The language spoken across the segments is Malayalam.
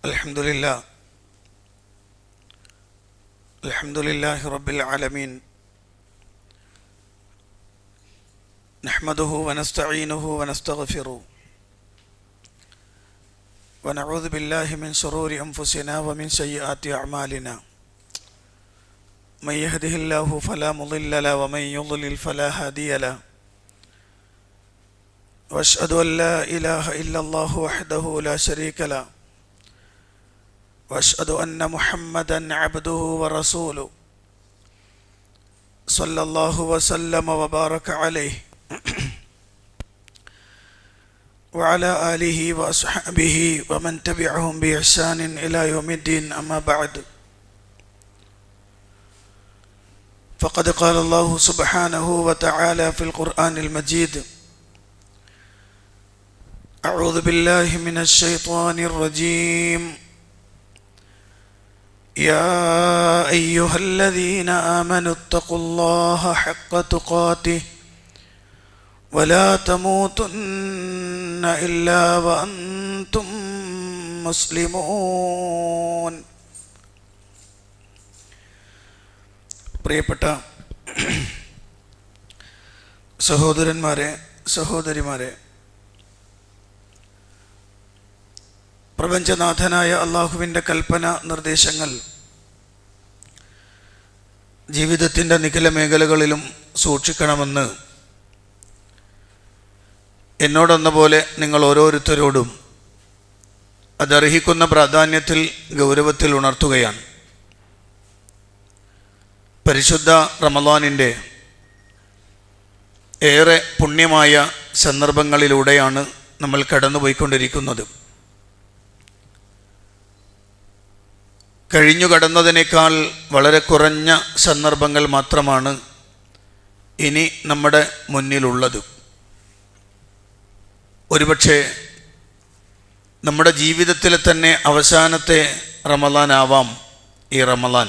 الحمد لله رب العالمين نحمده ونستعينه ونستغفره ونعوذ بالله من شرور أنفسنا ومن سيئات أعمالنا من يهده الله فلا مضل له ومن يضلل فلا هادي له وأشهد أن لا إله إلا الله وحده لا شريك له وأشهد أن محمدًا عبده ورسوله صلى الله وسلم وبارك عليه وعلى آله وأصحابه ومن تبعهم بإحسان إلى يوم الدين أما بعد فقد قال الله سبحانه وتعالى في القرآن المجيد أعوذ بالله من الشيطان الرجيم يا أيها الذين آمنوا اتقوا الله حق تقاته ولا تموتن إلا وأنتم مسلمون. പ്രിയപ്പെട്ട സഹോദരന്മാരെ, സഹോദരിമാരെ, പ്രപഞ്ചനാഥനായ അള്ളാഹുവിൻ്റെ കൽപ്പന നിർദ്ദേശങ്ങൾ ജീവിതത്തിൻ്റെ നിഖില മേഖലകളിലും സൂക്ഷിക്കണമെന്ന് എന്നോടെന്ന പോലെ നിങ്ങൾ ഓരോരുത്തരോടും അതർഹിക്കുന്ന പ്രാധാന്യത്തിൽ ഗൗരവത്തിൽ ഉണർത്തുകയാണ്. പരിശുദ്ധ റമളാനിൻ്റെ ഏറെ പുണ്യമായ സന്ദർഭങ്ങളിലൂടെയാണ് നമ്മൾ കടന്നുപോയിക്കൊണ്ടിരിക്കുന്നത്. കഴിഞ്ഞു കടന്നതിനേക്കാൾ വളരെ കുറഞ്ഞ സന്ദർഭങ്ങൾ മാത്രമാണ് ഇനി നമ്മുടെ മുന്നിലുള്ളത്. ഒരുപക്ഷെ നമ്മുടെ ജീവിതത്തിലെ തന്നെ അവസാനത്തെ റമളാൻ ആവാം ഈ റമളാൻ.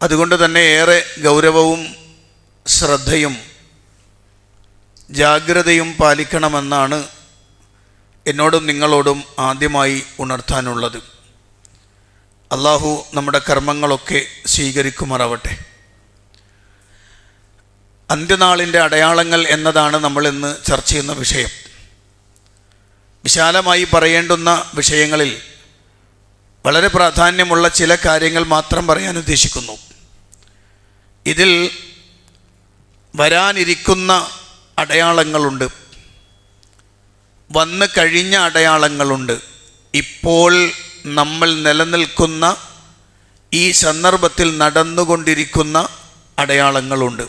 അതുകൊണ്ട് തന്നെ ഏറെ ഗൗരവവും ശ്രദ്ധയും ജാഗ്രതയും പാലിക്കണമെന്നാണ് എന്നോടും നിങ്ങളോടും ആദ്യമായി ഉണർത്താനുള്ളത്. അള്ളാഹു നമ്മുടെ കർമ്മങ്ങളൊക്കെ സ്വീകരിക്കുമാറാവട്ടെ. അന്ത്യനാളിൻ്റെ അടയാളങ്ങൾ എന്നതാണ് നമ്മൾ ഇന്ന് ചർച്ച ചെയ്യുന്ന വിഷയം. വിശാലമായി പറയേണ്ടുന്ന വിഷയങ്ങളിൽ വളരെ പ്രാധാന്യമുള്ള ചില കാര്യങ്ങൾ മാത്രം പറയാൻ ഉദ്ദേശിക്കുന്നു. ഇതിൽ വരാനിരിക്കുന്ന അടയാളങ്ങളുണ്ട്, വന്നു കഴിഞ്ഞ അടയാളങ്ങളുണ്ട്, ഇപ്പോൾ നമ്മൾ നിലനിൽക്കുന്ന ഈ സന്ദർഭത്തിൽ നടന്നുകൊണ്ടിരിക്കുന്ന അടയാളങ്ങളുണ്ട്.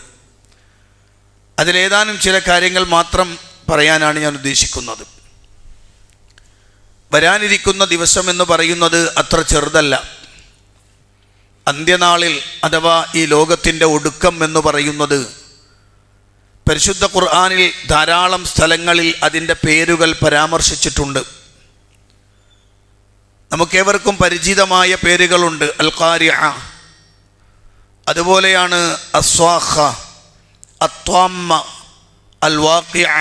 അതിലേതാനും ചില കാര്യങ്ങൾ മാത്രം പറയാനാണ് ഞാൻ ഉദ്ദേശിക്കുന്നത്. വരാനിരിക്കുന്ന ദിവസം എന്ന് പറയുന്നത് അത്ര ചെറുതല്ല. അന്ത്യനാളിൽ അഥവാ ഈ ലോകത്തിൻ്റെ ഒടുക്കം എന്ന് പറയുന്നത് പരിശുദ്ധ ഖുർആനിൽ ധാരാളം സ്ഥലങ്ങളിൽ അതിൻ്റെ പേരുകൾ പരാമർശിച്ചിട്ടുണ്ട്. നമുക്കേവർക്കും പരിചിതമായ പേരുകളുണ്ട്. അൽ ഖാരിഅ, അതുപോലെയാണ് അസ്വാഖ, അത്വാമ്മ, അൽ വാഖിഅ,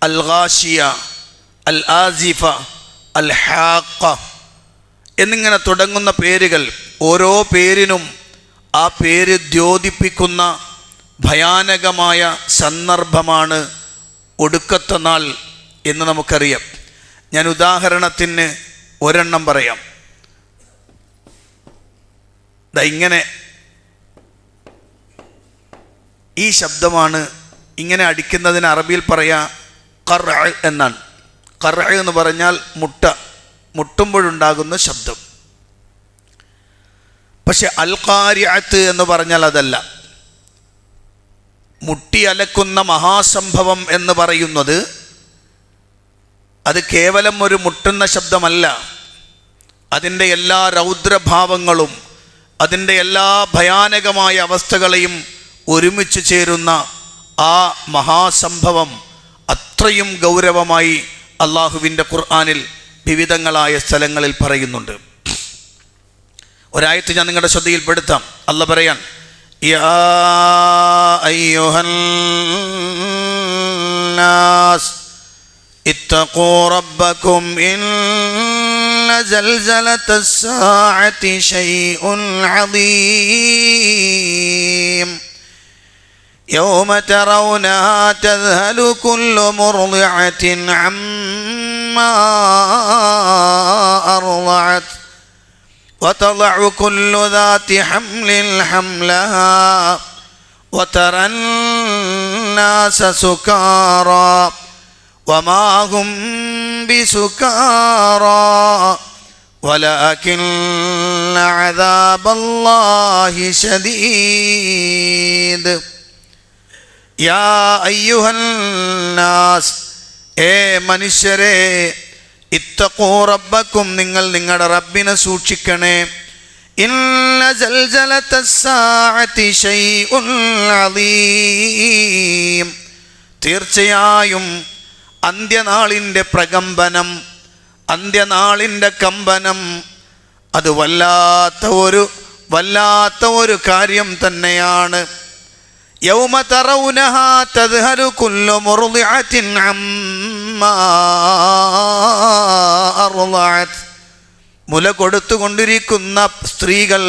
അൽ ഗാശിയ, അൽ ആസിഫ, അൽ ഹാഖ എന്നിങ്ങനെ തുടങ്ങുന്ന പേരുകൾ. ഓരോ പേരിനും ആ പേര് ദ്യോതിപ്പിക്കുന്ന ഭയാനകമായ സന്ദർഭമാണ് ഒടുക്കത്തെ നാൾ എന്ന് നമുക്കറിയാം. ഞാൻ ഉദാഹരണത്തിന് ഒരെണ്ണം പറയാം. ഇങ്ങനെ ഈ ശബ്ദമാണ്. ഇങ്ങനെ അടിക്കുന്നതിന് അറബിയിൽ പറയാ ഖർഅ എന്നാണ്. ഖർഅ എന്ന് പറഞ്ഞാൽ മുട്ടുമ്പോഴുണ്ടാകുന്ന ശബ്ദം. പക്ഷെ അൽ ഖാരിഅത്ത് എന്ന് പറഞ്ഞാൽ അതല്ല. മുട്ടിയലക്കുന്ന മഹാസംഭവം എന്ന് പറയുന്നത് അത് കേവലം ഒരു മുട്ടുന്ന ശബ്ദമല്ല. അതിൻ്റെ എല്ലാ രൗദ്രഭാവങ്ങളും അതിൻ്റെ എല്ലാ ഭയാനകമായ അവസ്ഥകളെയും ഒരുമിച്ച് ചേരുന്ന ആ മഹാസംഭവം അത്രയും ഗൗരവമായി അള്ളാഹുവിൻ്റെ ഖുർആനിൽ വിവിധങ്ങളായ സ്ഥലങ്ങളിൽ പറയുന്നുണ്ട്. ഒരായത്ത് ഞാൻ നിങ്ങളുടെ ശ്രദ്ധയിൽപ്പെടുത്താം. അള്ളാഹ് പറയാൻ യാ അയ്യുഹൻ നാസ് اتقوا ربكم إن زلزلة الساعة شيء عظيم يوم ترونها تذهل كل مرضعة عما أرضعت وتضع كل ذات حمل حملها وترى الناس سكارى وما هم بسكارى ولكن عذاب الله شديد يا أيها الناس മനുഷ്യരെ ഇത്തഖൂ റബ്ബക്കും നിങ്ങൾ നിങ്ങളുടെ റബ്ബിനെ സൂക്ഷിക്കണേ. ഇന്ന സൽസലത്തസ്സാഅതി ശൈഉൻ അളീം തീർച്ചയായും അന്ത്യനാളിൻ്റെ പ്രകമ്പനം, അന്ത്യനാളിൻ്റെ കമ്പനം അത് വല്ലാത്ത ഒരു കാര്യം തന്നെയാണ്. യൗമ തറൗനഹാ തദ്ഹലു കുല്ലു മുർദിഅത്തിൻ അമ്മാ അർളഅത് മുല കൊടുത്തുകൊണ്ടിരിക്കുന്ന സ്ത്രീകൾ,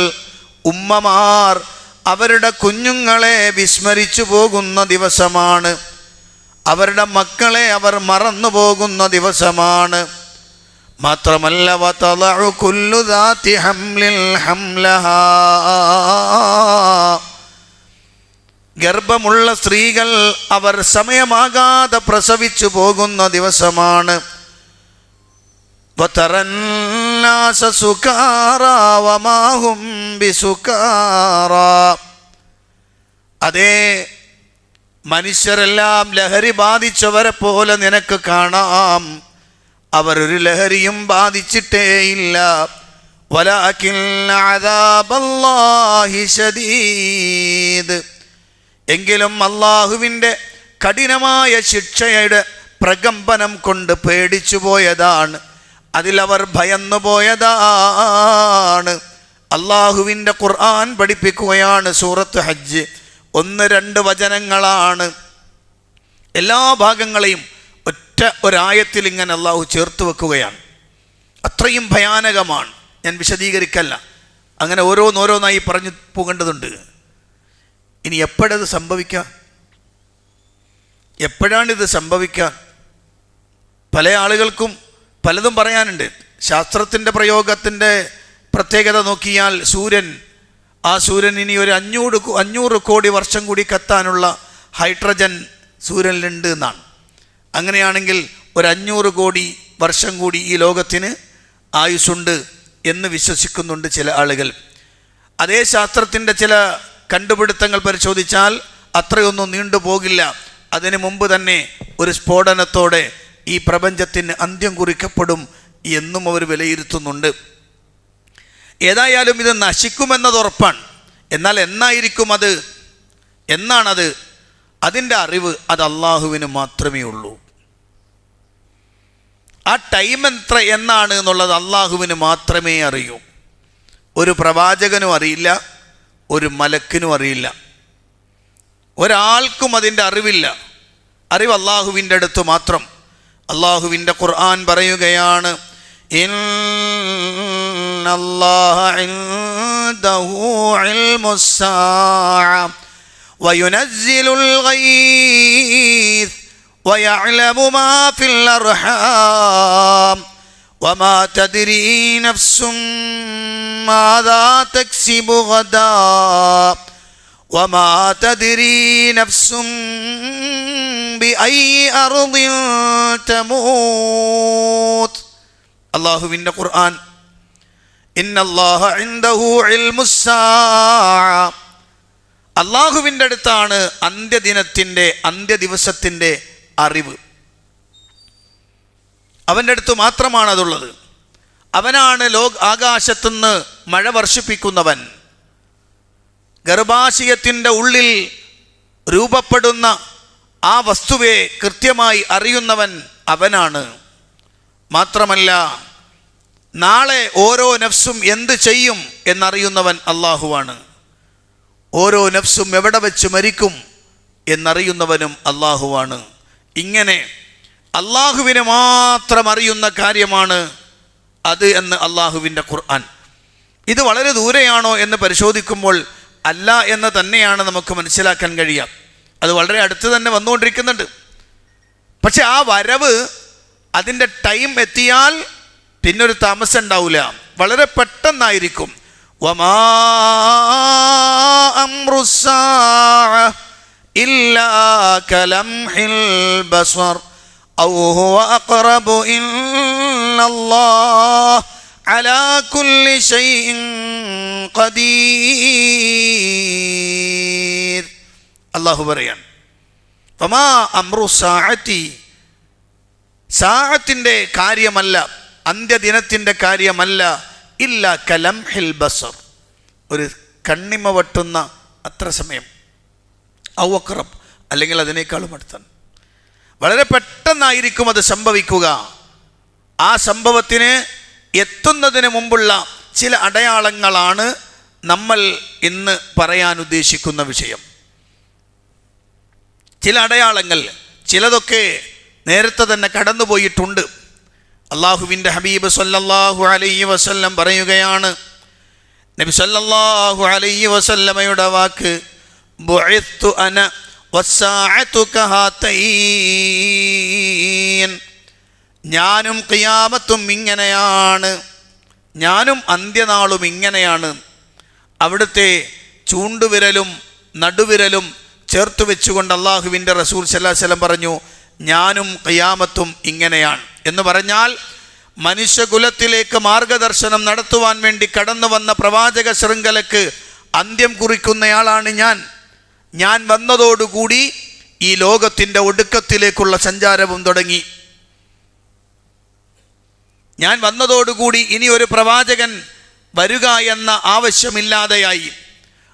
ഉമ്മമാർ അവരുടെ കുഞ്ഞുങ്ങളെ വിസ്മരിച്ചു പോകുന്ന ദിവസമാണ്. അവരുടെ മക്കളെ അവർ മറന്നു പോകുന്ന ദിവസമാണ്. മാത്രമല്ല വതളഉ കുല്ലു ദാതി ഹംലിൻ ഹംലഹാ ഗർഭമുള്ള സ്ത്രീകൾ അവർ സമയമാകാതെ പ്രസവിച്ചു പോകുന്ന ദിവസമാണ്. വതറന്നാസ സുകാറാ വമാ ഹും ബിസുകാറാ അതേ മനുഷ്യരെല്ലാം ലഹരി ബാധിച്ചവരെ പോലെ നിനക്ക് കാണാം. അവരൊരു ലഹരിയും ബാധിച്ചിട്ടേയില്ല. വലാകിന്ന അദാബല്ലാഹി ശദീദ് എങ്കിലും അല്ലാഹുവിൻ്റെ കഠിനമായ ശിക്ഷയുടെ പ്രകമ്പനം കൊണ്ട് പേടിച്ചു പോയതാണ്. അതിലവർ ഭയന്നു പോയതാണ്. അല്ലാഹുവിൻ്റെ ഖുർആൻ പഠിപ്പിക്കുകയാണ്. സൂറത്ത് ഹജ്ജ് 1-2 വചനങ്ങളാണ്. എല്ലാ ഭാഗങ്ങളെയും ഒറ്റ ഒരായത്തിൽ ഇങ്ങനെ അല്ലാഹു ചേർത്ത് വെക്കുകയാണ്. അത്രയും ഭയാനകമാണ്. ഞാൻ വിശദീകരിക്കല്ല, അങ്ങനെ ഓരോന്നോരോന്നായി പറഞ്ഞു പോകേണ്ടതുണ്ട്. ഇനി എപ്പോഴത് സംഭവിക്കാം? എപ്പോഴാണിത് സംഭവിക്കാൻ? പല ആളുകൾക്കും പലതും പറയാനുണ്ട്. ശാസ്ത്രത്തിൻ്റെ പ്രയോഗത്തിൻ്റെ പ്രത്യേകത നോക്കിയാൽ ആ സൂര്യൻ ഇനി ഒരു 500 കോടി വർഷം കൂടി കത്താനുള്ള ഹൈഡ്രജൻ സൂര്യനിലുണ്ട് എന്നാണ്. അങ്ങനെയാണെങ്കിൽ ഒരു 500 കോടി വർഷം കൂടി ഈ ലോകത്തിന് ആയുസ്സുണ്ട് എന്ന് വിശ്വസിക്കുന്നുണ്ട് ചില ആളുകൾ. അതേ ശാസ്ത്രത്തിൻ്റെ ചില കണ്ടുപിടുത്തങ്ങൾ പരിശോധിച്ചാൽ അത്രയൊന്നും നീണ്ടുപോകില്ല. അതിനു മുമ്പ് തന്നെ ഒരു സ്ഫോടനത്തോടെ ഈ പ്രപഞ്ചത്തിന് അന്ത്യം കുറിക്കപ്പെടും എന്നും അവർ വിലയിരുത്തുന്നുണ്ട്. ഏതായാലും ഇത് നശിക്കുമെന്നത് ഉറപ്പാണ്. എന്നാൽ എന്നാണത്? അതിൻ്റെ അറിവ് അത് അള്ളാഹുവിന് മാത്രമേ ഉള്ളൂ. ആ ടൈം എന്നാണ് എന്നുള്ളത് അള്ളാഹുവിന് മാത്രമേ അറിയൂ. ഒരു പ്രവാചകനും അറിയില്ല, ഒരു മലക്കിനും അറിയില്ല, ഒരാൾക്കും അതിൻ്റെ അറിവില്ല. അറിവ് അള്ളാഹുവിൻ്റെ അടുത്ത് മാത്രം. അള്ളാഹുവിൻ്റെ ഖുർആൻ പറയുകയാണ്, ഇന്നല്ലാഹ ഇൻദഹു ഇൽമുസ്സാഅ വയുനസ്സിലുൽ ഗൈസ് വയഅലമു മാ ഫിൽ അർഹാം വമാ തദ്രീ നഫ്സും മാദാ തക്സിബു ഗദാ വമാ തദ്രീ നഫ്സും ബിഅയ്യി അർദിൻ തമൂത്. അല്ലാഹുവിൻ്റെ ഖുർആൻ, ഇന്നല്ലാഹ ഇൻദഹു ഇൽമുസ്സാഅ അള്ളാഹുവിൻ്റെ അടുത്താണ് അന്ത്യദിവസത്തിൻ്റെ അറിവ്. അവൻ്റെ അടുത്ത് മാത്രമാണ് അതുള്ളത്. അവനാണ് ആകാശത്തുനിന്ന് മഴ വർഷിപ്പിക്കുന്നവൻ. ഗർഭാശയത്തിൻ്റെ ഉള്ളിൽ രൂപപ്പെടുന്ന ആ വസ്തുവെ കൃത്യമായി അറിയുന്നവൻ അവനാണ്. മാത്രമല്ല, നാളെ ഓരോ നഫ്സും എന്ത് ചെയ്യും എന്നറിയുന്നവൻ അള്ളാഹുവാണ്. ഓരോ നഫ്സും എവിടെ വെച്ച് മരിക്കും എന്നറിയുന്നവനും അള്ളാഹുവാണ്. ഇങ്ങനെ അള്ളാഹുവിനെ മാത്രം അറിയുന്ന കാര്യമാണ് അത് എന്ന് അള്ളാഹുവിൻ്റെ ഖുർആൻ. ഇത് വളരെ ദൂരെയാണോ എന്ന് പരിശോധിക്കുമ്പോൾ അല്ല എന്ന് തന്നെയാണ് നമുക്ക് മനസ്സിലാക്കാൻ കഴിയുക. അത് വളരെ അടുത്ത് തന്നെ വന്നുകൊണ്ടിരിക്കുന്നുണ്ട്. പക്ഷെ ആ വരവ്, അതിൻ്റെ ടൈം എത്തിയാൽ പിന്നൊരു താമസം ഉണ്ടാവില്ല, വളരെ പെട്ടെന്നായിരിക്കും. വമാ അംറുസ്സാഅ ഇല്ലാ കലംഹിൽ ബസർ ഔ ഹുവ അഖറബു ഇന്നല്ലാഹ് അലാ കുല്ലി ശൈഇൻ ഖദീർ. അല്ലാഹു പറയാണ്, വമാ അംറു സാഅതി, സാഅത്തിൻ്റെ കാര്യമല്ല, അന്ത്യദിനത്തിൻ്റെ കാര്യമല്ല, ഇല്ല കലംഹിൽ ബസർ, ഒരു കണ്ണിമ വെട്ടുന്ന അത്ര സമയം, ഔ അഖറബ്, അല്ലെങ്കിൽ അതിനേക്കാളും അടുത്താണ്. വളരെ പെട്ടെന്നായിരിക്കും അത് സംഭവിക്കുക. ആ സംഭവത്തിന് എത്തുന്നതിന് മുമ്പുള്ള ചില അടയാളങ്ങളാണ് നമ്മൾ ഇന്ന് പറയാൻ ഉദ്ദേശിക്കുന്ന വിഷയം. ചില അടയാളങ്ങൾ, ചിലതൊക്കെ നേരത്തെ തന്നെ കടന്നുപോയിട്ടുണ്ട്. അള്ളാഹുവിൻ്റെ ഹബീബ് സല്ലല്ലാഹു അലൈഹി വസല്ലം പറയുകയാണ്, നബി സല്ലല്ലാഹു അലൈഹി വസല്ലമയുടെ വാക്ക്, ബുഇത്തു അന വസ്സാഅതു കഹാതൈൻ, ഞാനും ഖിയാമത്തും ഇങ്ങനെയാണ്, ഞാനും അന്ത്യനാളും ഇങ്ങനെയാണ്. അവിടുത്തെ ചൂണ്ടുവിരലും നടുവിരലും ചേർത്ത് വെച്ചുകൊണ്ട് അള്ളാഹുവിൻ്റെ റസൂൽ സല്ലല്ലാഹു അലൈഹി വസല്ലം പറഞ്ഞു, ഞാനും ഖിയാമത്തും ഇങ്ങനെയാണ് എന്ന് പറഞ്ഞാൽ, മനുഷ്യകുലത്തിലേക്ക് മാർഗദർശനം നടത്തുവാൻ വേണ്ടി കടന്നു വന്ന പ്രവാചക ശൃംഖലക്ക് അന്ത്യം കുറിക്കുന്നയാളാണ് ഞാൻ. ഞാൻ വന്നതോടുകൂടി ഈ ലോകത്തിൻ്റെ ഒടുക്കത്തിലേക്കുള്ള സഞ്ചാരവും തുടങ്ങി. ഞാൻ വന്നതോടുകൂടി ഇനി ഒരു പ്രവാചകൻ വരിക എന്ന ആവശ്യമില്ലാതെയായി.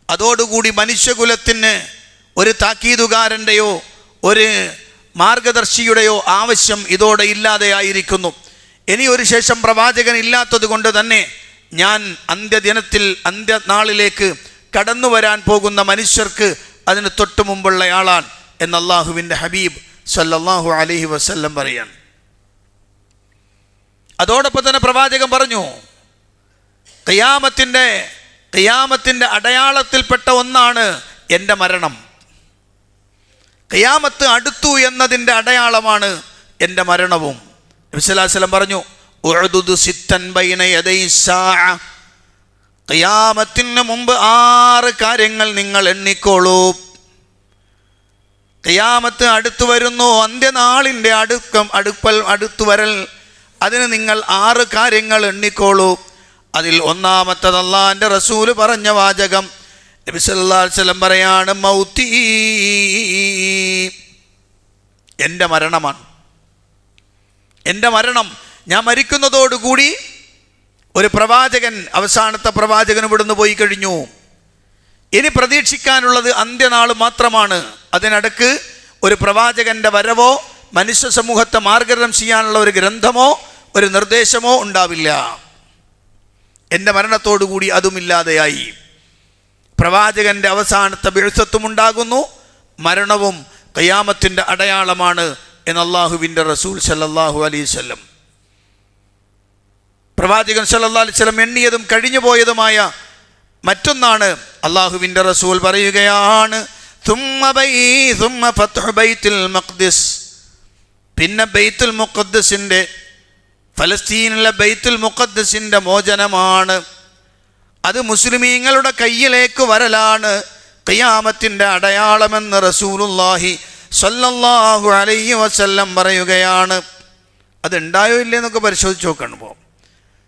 അതോടുകൂടി മനുഷ്യകുലത്തിന് ഒരു താക്കീതുകാരൻ്റെയോ ഒരു മാർഗദർശിയുടെയോ ആവശ്യം ഇതോടെ ഇല്ലാതെയായിരിക്കുന്നു. ഇനി ഒരു ശേഷം പ്രവാചകൻ ഇല്ലാത്തത് കൊണ്ട് തന്നെ ഞാൻ അന്ത്യദിനത്തിൽ, അന്ത്യനാളിലേക്ക് കടന്നു വരാൻ പോകുന്ന മനുഷ്യർക്ക് അതിന് തൊട്ടു മുമ്പുള്ളയാളാണ് എന്ന് അള്ളാഹുവിൻ്റെ ഹബീബ് സല്ലല്ലാഹു അലൈഹി വസല്ലം പറയാണ്. അതോടൊപ്പം തന്നെ പ്രവാചകൻ പറഞ്ഞു, ഖിയാമത്തിൻ്റെ അടയാളത്തിൽപ്പെട്ട ഒന്നാണ് എൻ്റെ മരണം. ഖിയാമത്ത് അടുത്തു എന്നതിൻ്റെ അടയാളമാണ് എൻ്റെ മരണവും. നബി സല്ലല്ലാഹു അലൈഹി വസല്ലം പറഞ്ഞു, ഉഅ്ദുദു സിത്തൻ ബൈന യദൈ സാഅ, ഖിയാമത്തിന് മുമ്പ് 6 കാര്യങ്ങൾ നിങ്ങൾ എണ്ണിക്കോളൂ. ഖിയാമത്ത് അടുത്തു വരുന്നു, അന്ത്യനാളിൻ്റെ അടുത്തു വരൽ, അതിന് നിങ്ങൾ 6 കാര്യങ്ങൾ എണ്ണിക്കോളൂ. അതിൽ ഒന്നാമത്തത് അല്ലാഹുവിൻ്റെ റസൂല് പറഞ്ഞ വാചകം, നബി സല്ലല്ലാഹു അലൈഹി വസല്ലം പറയാണ്, മൗതി, എൻ്റെ മരണമാണ്. എൻ്റെ മരണം, ഞാൻ മരിക്കുന്നതോടുകൂടി ഒരു പ്രവാചകൻ, അവസാനത്തെ പ്രവാചകൻ ഇവിടുന്ന് പോയി കഴിഞ്ഞു. ഇനി പ്രതീക്ഷിക്കാനുള്ളത് അന്ത്യനാൾ മാത്രമാണ്. അതിനിടക്ക് ഒരു പ്രവാചകൻ്റെ വരവോ മനുഷ്യ സമൂഹത്തെ മാർഗദർശനം ചെയ്യാനുള്ള ഒരു ഗ്രന്ഥമോ ഒരു നിർദ്ദേശമോ ഉണ്ടാവില്ല. എൻ്റെ മരണത്തോടുകൂടി അതുമില്ലാതെയായി. പ്രവാചകൻ്റെ അവസാനത്തെ ബിഅ്സത്തും ഉണ്ടാകുന്നു, മരണവും ഖിയാമത്തിൻ്റെ അടയാളമാണ് എന്ന് അല്ലാഹുവിൻ്റെ റസൂൽ സല്ലല്ലാഹു അലൈഹി വസല്ലം. പ്രവാചകൻ സല്ലല്ലാഹു അലൈഹി വസല്ലം എണ്ണിയതും കഴിഞ്ഞു പോയതുമായ മറ്റൊന്നാണ്. അല്ലാഹുവിൻ്റെ റസൂൽ പറയുകയാണ്, സുമ്മ ഫത്ഹു ബൈത്തുൽ മഖ്ദിസ്, പിന്നെ ബൈത്തുൽ മുഖദ്ദസിൻ്റെ, ഫലസ്തീനിലെ ബൈത്തുൽ മുഖദ്ദസിൻ്റെ മോചനമാണ്. അത് മുസ്ലിമീങ്ങളുടെ കയ്യിലേക്ക് വരലാണ് ഖിയാമത്തിൻ്റെ അടയാളമെന്ന് റസൂലുള്ളാഹി സ്വല്ലല്ലാഹു അലൈഹി വസല്ലം പറയുകയാണ്. അതുണ്ടായോ ഇല്ലേ എന്നൊക്കെ പരിശോധിച്ച് നോക്കണം.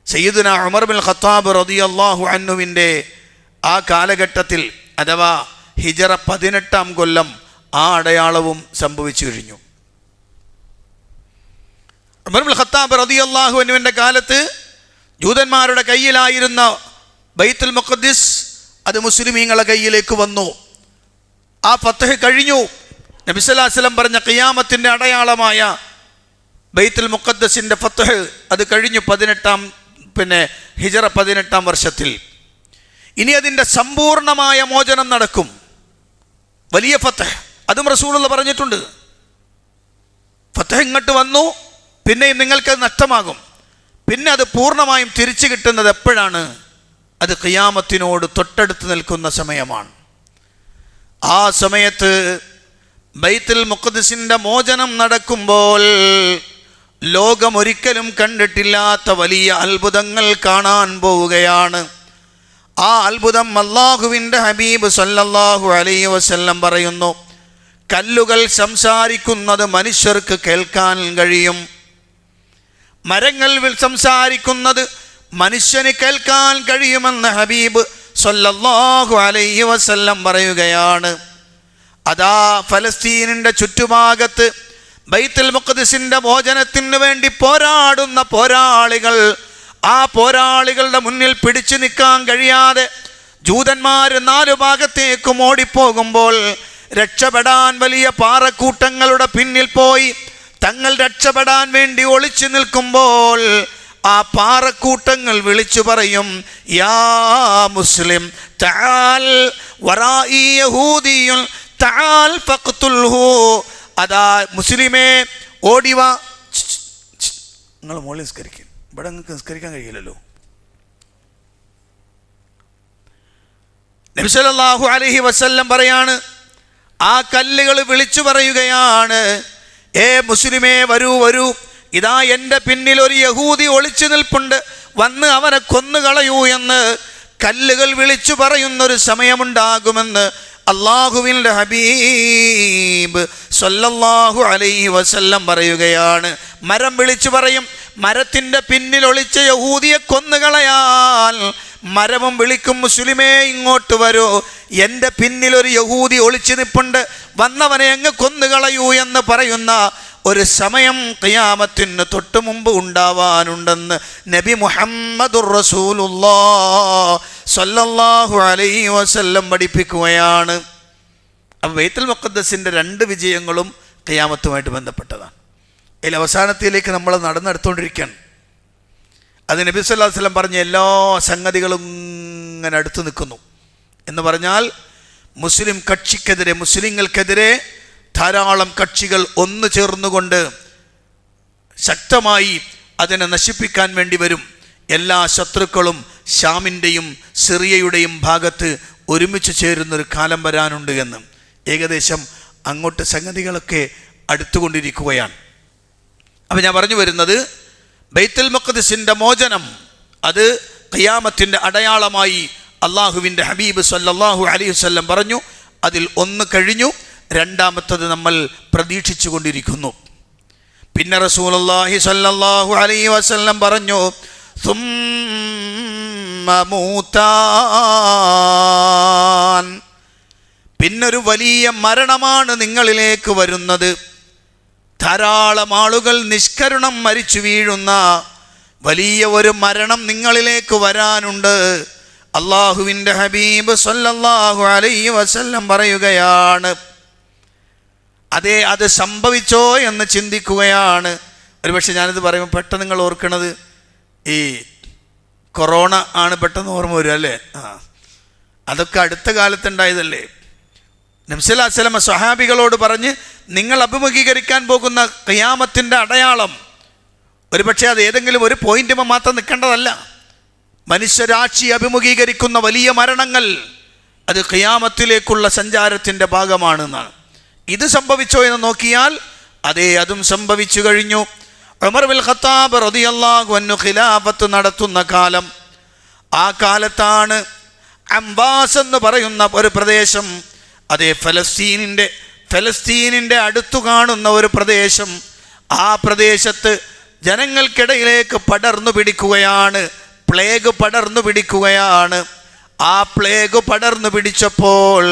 സയ്യിദുന ഉമർ ബിൻ ഖത്താബ് റളിയല്ലാഹു അൻഹുവിൻ്റെ ആ കാലഘട്ടത്തിൽ, അഥവാ ഹിജറ 18-ാം കൊല്ലം, ആ അടയാളവും സംഭവിച്ചു കഴിഞ്ഞു. ഉമർ ബിൻ ഖത്താബ് റളിയല്ലാഹു അൻഹുവിൻ്റെ കാലത്ത് ജൂതന്മാരുടെ കയ്യിലായിരുന്ന ബൈത്തുൽ മുഖദ്ദിസ് അത് മുസ്ലിമീങ്ങളുടെ കയ്യിലേക്ക് വന്നു. ആ ഫത്ഹ് കഴിഞ്ഞു. നബി സല്ലല്ലാഹു അലൈഹി വസല്ലം പറഞ്ഞ ഖിയാമത്തിൻ്റെ അടയാളമായ ബൈത്തുൽ മുഖദ്ദസിൻ്റെ ഫത്ഹ് അത് കഴിഞ്ഞു ഹിജറ 18-ാം വർഷത്തിൽ. ഇനി അതിൻ്റെ സമ്പൂർണമായ മോചനം നടക്കും, വലിയ ഫത്ഹ്. അതും റസൂലുള്ളാഹി പറഞ്ഞിട്ടുണ്ട്. ഫതഹ് ഇങ്ങോട്ട് വന്നു, പിന്നെയും നിങ്ങൾക്ക് നഷ്ടമാകും. പിന്നെ അത് പൂർണ്ണമായും തിരിച്ചു കിട്ടുന്നത് എപ്പോഴാണ്? അത് ഖിയാമത്തിനോട് തൊട്ടടുത്ത് നിൽക്കുന്ന സമയമാണ്. ആ സമയത്ത് ബൈത്തുൽ മുഖദ്ദിസിന്റെ മോചനം നടക്കുമ്പോൾ ലോകം ഒരിക്കലും കണ്ടിട്ടില്ലാത്ത വലിയ അത്ഭുതങ്ങൾ കാണാൻ പോവുകയാണ്. ആ അത്ഭുതം അല്ലാഹുവിൻ്റെ ഹബീബ് സല്ലല്ലാഹു അലൈഹി വസല്ലം പറയുന്നു, കല്ലുകൾ സംസാരിക്കുന്നത് മനുഷ്യർക്ക് കേൾക്കാൻ കഴിയും. മരങ്ങൾ സംസാരിക്കുന്നത് മനുഷ്യന് കേൾക്കാൻ കഴിയുമെന്ന് ഹബീബ് സല്ലല്ലാഹു അലൈഹി വസല്ലം പറയുകയാണ്. അതാ ഫലസ്തീനിൻ്റെ ചുറ്റുഭാഗത്ത് ബൈത്തുൽ മുഖദ്ദിസിന്റെ മോചനത്തിന് വേണ്ടി പോരാടുന്ന പോരാളികൾ, ആ പോരാളികളുടെ മുന്നിൽ പിടിച്ചു നിൽക്കാൻ കഴിയാതെ ജൂതന്മാർ 4 ഭാഗത്തേക്കും ഓടിപ്പോകുമ്പോൾ രക്ഷപ്പെടാൻ വലിയ പാറക്കൂട്ടങ്ങളുടെ പിന്നിൽ പോയി തങ്ങൾ രക്ഷപ്പെടാൻ വേണ്ടി ഒളിച്ചു നിൽക്കുമ്പോൾ ആ പാറക്കൂട്ടങ്ങൾ വിളിച്ചു പറയും, യാ മുസ്ലിം തആൽ വറാഇ യഹൂദിയുൻ തആൽ ഫഖ്തുൽഹു. അതാ മുസ്ലിമേ ഓടിവാ. നിങ്ങൾ മോളിൽ നിസ്കരിക്കും, ഇവിടെ നിങ്ങൾക്ക് നിസ്കരിക്കാൻ കഴിയില്ലല്ലോ. നബി സല്ലല്ലാഹു അലൈഹി വസല്ലം പറയാണ്, ആ കല്ലുകൾ വിളിച്ചു പറയുകയാണ്, ഏ മുസ്ലിമേ വരൂ വരൂ, ഇതാ എൻ്റെ പിന്നിൽ ഒരു യഹൂദി ഒളിച്ചു നിൽപ്പുണ്ട്, വന്ന് അവനെ കൊന്നുകളയൂ എന്ന് കല്ലുകൾ വിളിച്ചു പറയുന്നൊരു സമയമുണ്ടാകുമെന്ന് അല്ലാഹുവിൻ്റെ ഹബീബ് സല്ലല്ലാഹു അലൈഹി വസല്ലം പറയുകയാണ്. മരം വിളിച്ചു പറയും, മരത്തിൻ്റെ പിന്നിൽ ഒളിച്ച യഹൂദിയെ കൊന്നുകളയാൽ മരവും വിളിക്കും, മുസ്ലിമേ ഇങ്ങോട്ട് വരൂ, എൻ്റെ പിന്നിൽ ഒരു യഹൂദി ഒളിച്ചു നിൽപ്പുണ്ട്, വന്നവനെ അങ്ങ് കൊന്നുകളയൂ എന്ന് പറയുന്ന ഒരു സമയം ഖിയാമത്തിന് തൊട്ട് മുമ്പ് ഉണ്ടാവാനുണ്ടെന്ന് നബി മുഹമ്മദുർ റസൂലുള്ളാഹി സ്വല്ലല്ലാഹു അലൈഹി വസല്ലം പഠിപ്പിക്കുകയാണ്. അപ്പോൾ ബൈത്തുൽ മുഖദ്ദസിൻ്റെ 2 വിജയങ്ങളും ഖിയാമത്തുമായിട്ട് ബന്ധപ്പെട്ടതാണ്. അതിൽ അവസാനത്തിലേക്ക് നമ്മൾ നടന്നെടുത്തുകൊണ്ടിരിക്കുകയാണ്. അത് നബി സല്ലല്ലാഹു അലൈഹി വസല്ലം പറഞ്ഞ എല്ലാ സംഗതികളും ഇങ്ങനെ അടുത്ത് നിൽക്കുന്നു എന്ന് പറഞ്ഞാൽ, മുസ്ലിം കക്ഷിക്കെതിരെ, മുസ്ലിങ്ങൾക്കെതിരെ ധാരാളം കക്ഷികൾ ഒന്നു ചേർന്നുകൊണ്ട് ശക്തമായി അതിനെ നശിപ്പിക്കാൻ വേണ്ടി വരും. എല്ലാ ശത്രുക്കളും ഷാമിൻ്റെയും സിറിയയുടെയും ഭാഗത്ത് ഒരുമിച്ച് ചേരുന്നൊരു കാലം വരാനുണ്ട് എന്ന്. ഏകദേശം അങ്ങോട്ട് സംഗതികളൊക്കെ അടുത്തുകൊണ്ടിരിക്കുകയാണ്. അപ്പം ഞാൻ പറഞ്ഞു വരുന്നത്, ബൈത്തുൽ മുഖദ്ദിസിൻ്റെ മോചനം അത് ഖിയാമത്തിൻ്റെ അടയാളമായി അള്ളാഹുവിൻ്റെ ഹബീബ് സല്ലല്ലാഹു അലൈഹി വസല്ലം പറഞ്ഞു. അതിൽ 1 കഴിഞ്ഞു, 2ാമത്തത് നമ്മൾ പ്രതീക്ഷിച്ചു കൊണ്ടിരിക്കുന്നു. പിന്നെ റസൂലുള്ളാഹി സ്വല്ലല്ലാഹു അലൈഹി വസല്ലം പറഞ്ഞു, സുമ്മ മൂതാൻ, പിന്നൊരു വലിയ മരണമാണ് നിങ്ങളിലേക്ക് വരുന്നത്. ധാരാളം ആളുകൾ നിഷ്കരുണം മരിച്ചു വീഴുന്ന വലിയ ഒരു മരണം നിങ്ങളിലേക്ക് വരാനുണ്ട്. അള്ളാഹുവിൻ്റെ ഹബീബ് സല്ലല്ലാഹു അലൈഹി വസല്ലം പറയുകയാണ്. അതെ, അത് സംഭവിച്ചോ എന്ന് ചിന്തിക്കുകയാണ്. ഒരുപക്ഷെ ഞാനിത് പറയുമ്പോൾ പെട്ടെന്ന് നിങ്ങൾ ഓർക്കണത് ഈ കൊറോണ ആണ് പെട്ടെന്ന് ഓർമ്മ വരിക അല്ലേ? അതൊക്കെ അടുത്ത കാലത്തുണ്ടായതല്ലേ. നബി സല്ലല്ലാഹു അലൈഹി വസല്ലം സ്വഹാബികളോട് പറഞ്ഞ്, നിങ്ങൾ അഭിമുഖീകരിക്കാൻ പോകുന്ന ഖിയാമത്തിൻ്റെ അടയാളം ഒരുപക്ഷെ അത് ഏതെങ്കിലും ഒരു പോയിന്റുമ്പോൾ മാത്രം നിൽക്കേണ്ടതല്ല. മനുഷ്യരാശി അഭിമുഖീകരിക്കുന്ന വലിയ മരണങ്ങൾ അത് ഖിയാമത്തിലേക്കുള്ള സഞ്ചാരത്തിൻ്റെ ഭാഗമാണെന്നാണ്. ഇത് സംഭവിച്ചോ എന്ന് നോക്കിയാൽ അതേ, അതും സംഭവിച്ചു കഴിഞ്ഞു. ഉമർ ബിൻ ഖത്താബ് റളിയല്ലാഹു അൻഹു ഖിലാഫത്ത് നടത്തുന്ന കാലം, ആ കാലത്താണ് അംബാസ് എന്ന് പറയുന്ന ഒരു പ്രദേശം, അതേ ഫലസ്തീനിൻ്റെ അടുത്തു കാണുന്ന ഒരു പ്രദേശം, ആ പ്രദേശത്ത് ജനങ്ങൾക്കിടയിലേക്ക് പടർന്നു പിടിക്കുകയാണ്, പ്ലേഗ് പടർന്നു പിടിക്കുകയാണ്. ആ പ്ലേഗ് പടർന്നു പിടിച്ചപ്പോൾ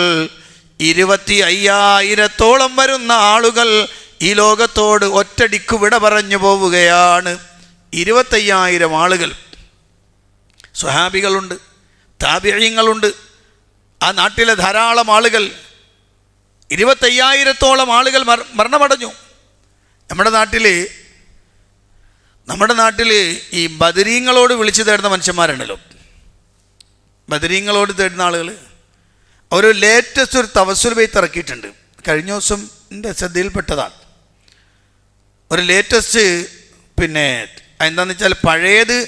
25,000-ഓളം വരുന്ന ആളുകൾ ഈ ലോകത്തോട് ഒറ്റടിക്ക് വിട പറഞ്ഞു പോവുകയാണ്. 25,000 ആളുകൾ. സ്വഹാബികളുണ്ട്, താബിഈങ്ങളുണ്ട്, ആ നാട്ടിലെ ധാരാളം ആളുകൾ. 25,000-ഓളം ആളുകൾ മരണമടഞ്ഞു. നമ്മുടെ നാട്ടിൽ ഈ ബദരീങ്ങളോട് വിളിച്ചു തേടുന്ന മനുഷ്യന്മാരുണ്ടല്ലോ, ബദരീങ്ങളോട് തേടുന്ന ആളുകൾ, അവർ ലേറ്റസ്റ്റ് ഒരു തവസ്സുൽ ബൈത്ത് ഇറക്കിയിട്ടുണ്ട്. കഴിഞ്ഞ ദിവസം എൻ്റെ ശ്രദ്ധയിൽപ്പെട്ടതാണ്. ഒരു ലേറ്റസ്റ്റ് എന്താണെന്ന് വെച്ചാൽ പഴയത്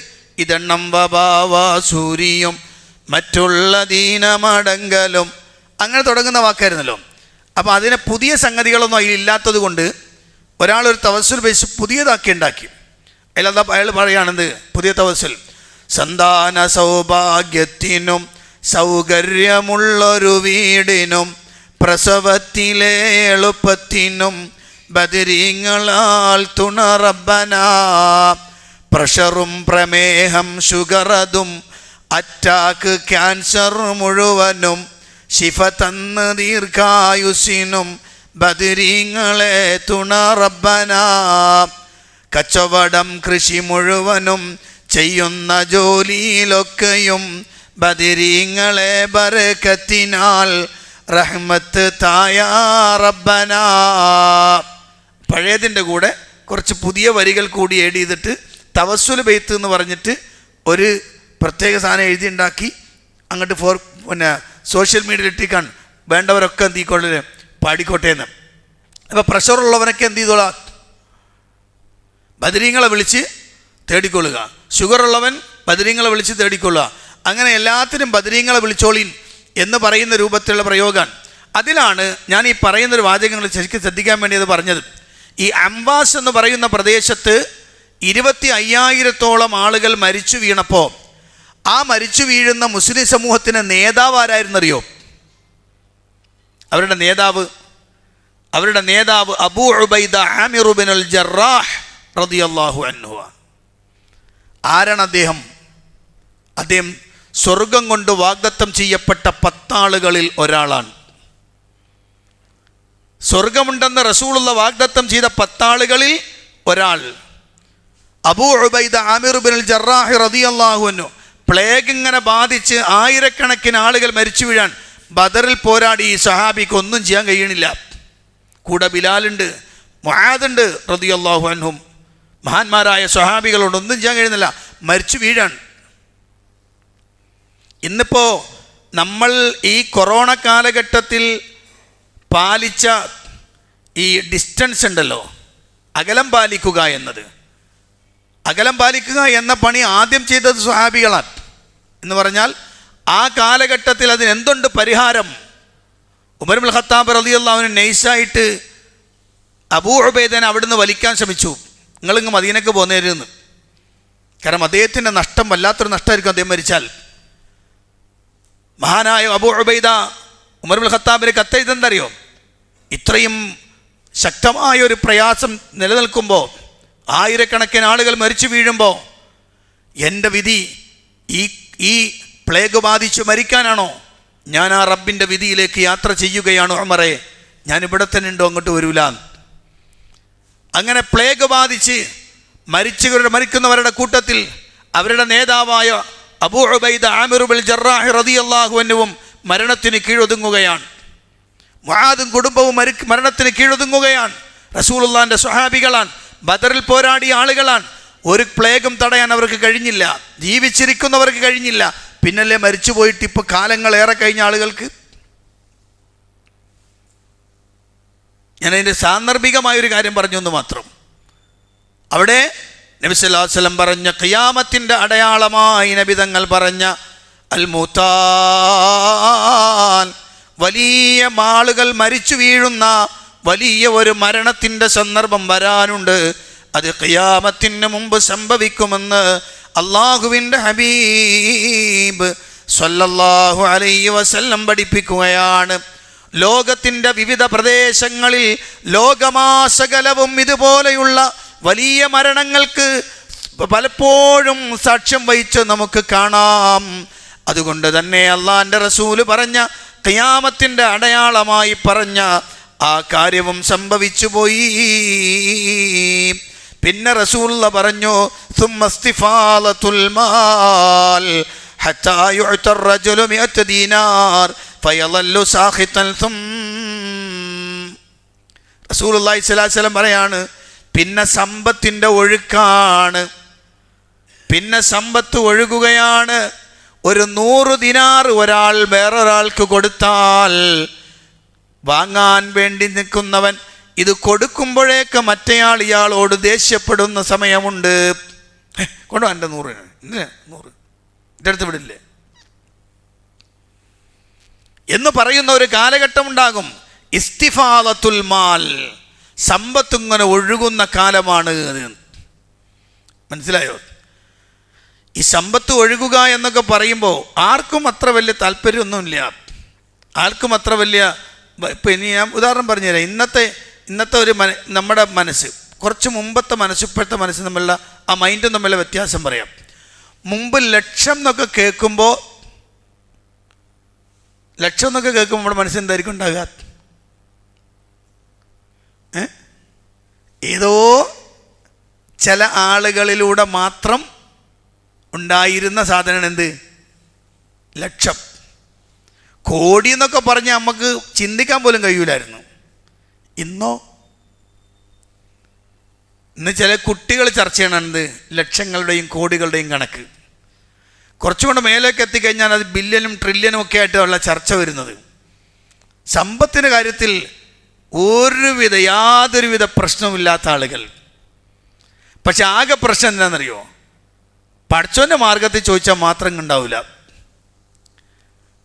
ഇതെണ്ണം വഭാവാ സൂര്യം മറ്റുള്ള ദീനമടങ്കലും അങ്ങനെ തുടങ്ങുന്ന വാക്കായിരുന്നല്ലോ. അപ്പോൾ അതിനെ പുതിയ സംഗതികളൊന്നും അതിലില്ലാത്തത് കൊണ്ട് ഒരാളൊരു തവസ്സുൽ ബേസ് പുതിയതാക്കി ഉണ്ടാക്കി. അല്ലാതെ അയാൾ പറയുകയാണെന്ത് പുതിയ തവസ്സുൽ? സന്താന സൗഭാഗ്യത്തിനും സൗകര്യമുള്ളൊരു വീടിനും പ്രസവത്തിലെ എളുപ്പത്തിനും ബദരീങ്ങളാൽ തുണ റബ്ബനാ. പ്രഷറും പ്രമേഹം ഷുഗറതും അറ്റാക്ക് ക്യാൻസർ മുഴുവനും ശിഫ തന്ന് ദീർഘായുസിനും ബദരീങ്ങളെ തുണ റബ്ബനാ. കച്ചവടം കൃഷി മുഴുവനും ചെയ്യുന്ന ജോലിയിലൊക്കെയും ബദരീങ്ങളെ ബറക്കത്തിനാൽ റഹ്മത്ത് തായ റബ്ബനാ. പഴയതിൻ്റെ കൂടെ കുറച്ച് പുതിയ വരികൾ കൂടി ഏഡ് ചെയ്തിട്ട് തവസ്സുൽ ബെയ്ത്ത് എന്ന് പറഞ്ഞിട്ട് ഒരു പ്രത്യേക സാധനം എഴുതിയുണ്ടാക്കി അങ്ങോട്ട് സോഷ്യൽ മീഡിയയിൽ ഇട്ടിക്കാൻ വേണ്ടവരൊക്കെ എന്ത് ചെയ്യിക്കൊള്ളു പാടിക്കോട്ടെ എന്ന്. അപ്പോൾ പ്രഷറുള്ളവനൊക്കെ എന്ത് ചെയ്തോളാം? ബദരീങ്ങളെ വിളിച്ച് തേടിക്കൊള്ളുക. ഷുഗറുള്ളവൻ ബദരീങ്ങളെ വിളിച്ച് തേടിക്കൊള്ളുക. അങ്ങനെ എല്ലാത്തിനും ബദരീങ്ങളെ വിളിച്ചോളീൻ എന്ന് പറയുന്ന രൂപത്തിലുള്ള പ്രയോഗമാണ്. അതിലാണ് ഞാൻ ഈ പറയുന്നൊരു വാചകങ്ങൾ ശരിക്കും ശ്രദ്ധിക്കാൻ വേണ്ടി അത് പറഞ്ഞത്. ഈ അംവാസ് എന്ന് പറയുന്ന പ്രദേശത്ത് 25,000-ഓളം ആളുകൾ മരിച്ചു വീണപ്പോൾ ആ മരിച്ചു വീഴുന്ന മുസ്ലിം സമൂഹത്തിന് നേതാവ് ആരായിരുന്നറിയോ? അവരുടെ നേതാവ് അബൂ ഉബൈദ ആമിർ ഇബ്നുൽ ജറാഹ് റളിയല്ലാഹു അൻഹു. ആരാണ് അദ്ദേഹം? അദ്ദേഹം സ്വർഗം കൊണ്ട് വാഗ്ദത്തം ചെയ്യപ്പെട്ട 10 ആളുകളിൽ ഒരാളാണ്. സ്വർഗമുണ്ടെന്ന് റസൂലുള്ള വാഗ്ദത്തം ചെയ്ത 10 ആളുകളിൽ ഒരാൾ അബൂ ഉബൈദ ആമിർ ഇബ്നുൽ ജറാഹ് റളിയല്ലാഹു അൻഹു. പ്ലേഗ് ഇങ്ങനെ ബാധിച്ച് ആയിരക്കണക്കിന് ആളുകൾ മരിച്ചു വീഴാൻ ബദറിൽ പോരാടി ഈ സഹാബിക്ക് ഒന്നും ചെയ്യാൻ കഴിയണില്ല. കൂടെ ബിലാലുണ്ട്, മുആദുണ്ട് റളിയല്ലാഹു അൻഹും, മഹാന്മാരായ സഹാബികളോട് ഒന്നും ചെയ്യാൻ കഴിയുന്നില്ല, മരിച്ചു വീഴാൻ. ഇന്നിപ്പോൾ നമ്മൾ ഈ കൊറോണ കാലഘട്ടത്തിൽ പാലിച്ച ഈ ഡിസ്റ്റൻസ് ഉണ്ടല്ലോ, അകലം പാലിക്കുക എന്ന പണി ആദ്യം ചെയ്തത് സ്വഹാബികളാണ്. എന്ന് പറഞ്ഞാൽ ആ കാലഘട്ടത്തിൽ അതിനെന്തുണ്ട് പരിഹാരം? ഉമർ ഇബ്നുൽ ഖത്താബ് റളിയല്ലാഹു അൻഹു നൈസായിട്ട് അബൂ ഉബൈദനെ അവിടുന്ന് വലിക്കാൻ ശ്രമിച്ചു. നിങ്ങളിങ്ങ് മദീനക്ക് പോന്നേരുന്ന്. കാരണം അദ്ദേഹത്തിൻ്റെ നഷ്ടം വല്ലാത്തൊരു നഷ്ടമായിരിക്കും അദ്ദേഹം മരിച്ചാൽ. മഹാനായ അബൂ ഉബൈദ ഉമർ ഇബ്നുൽ ഖത്താബിന് കത്തെഴുതെന്തറിയോ? ഇത്രയും ശക്തമായൊരു പ്രയാസം നിലനിൽക്കുമ്പോൾ, ആയിരക്കണക്കിന് ആളുകൾ മരിച്ചു വീഴുമ്പോൾ എൻ്റെ വിധി ഈ പ്ലേഗ് ബാധിച്ച് മരിക്കാനാണോ? ഞാൻ ആ റബ്ബിൻ്റെ വിധിയിലേക്ക് യാത്ര ചെയ്യുകയാണ് ഉമറേ, ഞാൻ ഇവിടെ തന്നെ ഉണ്ടോ, അങ്ങോട്ട് വരൂല. അങ്ങനെ പ്ലേഗ് ബാധിച്ച് മരിക്കുന്നവരുടെ കൂട്ടത്തിൽ അവരുടെ നേതാവായ അബൂ ഉബൈദ ആമിർ ഇബ്നുൽ ജറാഹ് റളിയല്ലാഹു അൻഹുവും മരണത്തിന് കീഴൊതുങ്ങുകയാണ്. മുആദും കുടുംബവും മരണത്തിന് കീഴൊതുങ്ങുകയാണ്. റസൂലുള്ളാഹിന്റെ സ്വഹാബികളാണ്, ബദറിൽ പോരാടിയ ആളുകളാണ്. ഒരു പ്ലേഗും തടയാൻ അവർക്ക് കഴിഞ്ഞില്ല, ജീവിച്ചിരിക്കുന്നവർക്ക് കഴിഞ്ഞില്ല. പിന്നല്ലേ മരിച്ചു പോയിട്ട് ഇപ്പോൾ കാലങ്ങളേറെ കഴിഞ്ഞ ആളുകൾക്ക്. ഞാനതിൻ്റെ സാന്ദർഭികമായൊരു കാര്യം പറഞ്ഞു എന്ന് മാത്രം. അവിടെ നബി സല്ലല്ലാഹു അലൈഹി വസല്ലം പറഞ്ഞ ഖിയാമത്തിൻ്റെ അടയാളമായി നബി തങ്ങൾ പറഞ്ഞ അൽ മുതാൻ, വലിയ ആളുകൾ മരിച്ചു വീഴുന്ന വലിയ ഒരു മരണത്തിൻ്റെ സന്ദർഭം വരാനുണ്ട്. അത് ഖിയാമത്തിന് മുമ്പ് സംഭവിക്കുമെന്ന് അള്ളാഹുവിൻ്റെ ഹബീബ് സ്വല്ലല്ലാഹു അലൈഹി വസല്ലം പഠിപ്പിക്കുകയാണ്. ലോകത്തിൻ്റെ വിവിധ പ്രദേശങ്ങളിൽ ലോകമാസകലവും ഇതുപോലെയുള്ള വലിയ മരണങ്ങൾക്ക് പലപ്പോഴും സാക്ഷ്യം വഹിച്ച് നമുക്ക് കാണാം. അതുകൊണ്ട് തന്നെ അള്ളാഹിൻ്റെ റസൂല് പറഞ്ഞ ഖിയാമത്തിൻ്റെ അടയാളമായി പറഞ്ഞ ആ കാര്യവും സംഭവിച്ചു പോയി. പിന്നെ റസൂലുള്ള പറഞ്ഞു സുമ്മസ്തിഫാലത്തുൽ മാൽ ഹത്താ യുഅ്ത റജുലു 100 ദീനാർ ഫയളല്ലു സാഖിതൻ റസൂലുള്ളാഹി സ്വല്ലല്ലാഹു അലൈഹി വസല്ലം പറയാണ്, പിന്നെ സമ്പത്തിൻ്റെ ഒഴുക്കാണ്, പിന്നെ സമ്പത്ത് ഒഴുകുകയാണ്. ഒരു 100 ദിനാർ ഒരാൾ വേറൊരാൾക്ക് കൊടുത്താൽ വാങ്ങാൻ വേണ്ടി നിൽക്കുന്നവൻ ഇത് കൊടുക്കുമ്പോഴേക്ക് മറ്റേയാൾ ഇയാളോട് ദേഷ്യപ്പെടുന്ന സമയമുണ്ട്. കൊണ്ടുപോകാൻ എൻ്റെ 100 എന്തിനാ 100 എൻ്റെ അടുത്ത് വിടില്ലേ എന്ന് പറയുന്ന ഒരു കാലഘട്ടം ഉണ്ടാകും. ഇസ്തിഫാദത്തുൽ മാൽ, സമ്പത്ത് ഇങ്ങനെ ഒഴുകുന്ന കാലമാണ് അത്. മനസ്സിലായോ? ഈ സമ്പത്ത് ഒഴുകുക എന്നൊക്കെ പറയുമ്പോൾ ആർക്കും അത്ര വലിയ താല്പര്യമൊന്നുമില്ല, ആർക്കും അത്ര വലിയ. ഇപ്പം ഇനി ഞാൻ ഉദാഹരണം പറഞ്ഞുതരാം. ഇന്നത്തെ ഒരു നമ്മുടെ മനസ്സ്, കുറച്ച് മുമ്പത്തെ മനസ്സ് ഇപ്പോഴത്തെ മനസ്സ് തമ്മിലുള്ള ആ മൈൻഡും തമ്മിലുള്ള വ്യത്യാസം പറയാം. മുമ്പ് ലക്ഷം എന്നൊക്കെ കേൾക്കുമ്പോൾ നമ്മുടെ മനസ്സ് എന്തായിരിക്കും ഉണ്ടാകുക? ഏതോ ചില ആളുകളിലൂടെ മാത്രം ഉണ്ടായിരുന്ന സാധനമാണ് എന്ത്? ലക്ഷം. കോടി എന്നൊക്കെ പറഞ്ഞാൽ നമുക്ക് ചിന്തിക്കാൻ പോലും കഴിയൂലായിരുന്നു. ഇന്ന് ചില കുട്ടികൾ ചർച്ച ചെയ്യണത് ലക്ഷങ്ങളുടെയും കോടികളുടെയും കണക്ക്. കുറച്ചുകൊണ്ട് മേലേക്ക് എത്തിക്കഴിഞ്ഞാൽ അത് ബില്യനും ട്രില്യനും ഒക്കെ ആയിട്ടുള്ള ചർച്ച വരുന്നത്. സമ്പത്തിൻ്റെ കാര്യത്തിൽ യാതൊരുവിധ പ്രശ്നവുമില്ലാത്ത ആളുകൾ. പക്ഷെ ആകെ പ്രശ്നം എന്താണെന്നറിയോ? പഠിച്ചവൻ്റെ മാർഗത്തിൽ ചോദിച്ചാൽ മാത്രം ഉണ്ടാവില്ല,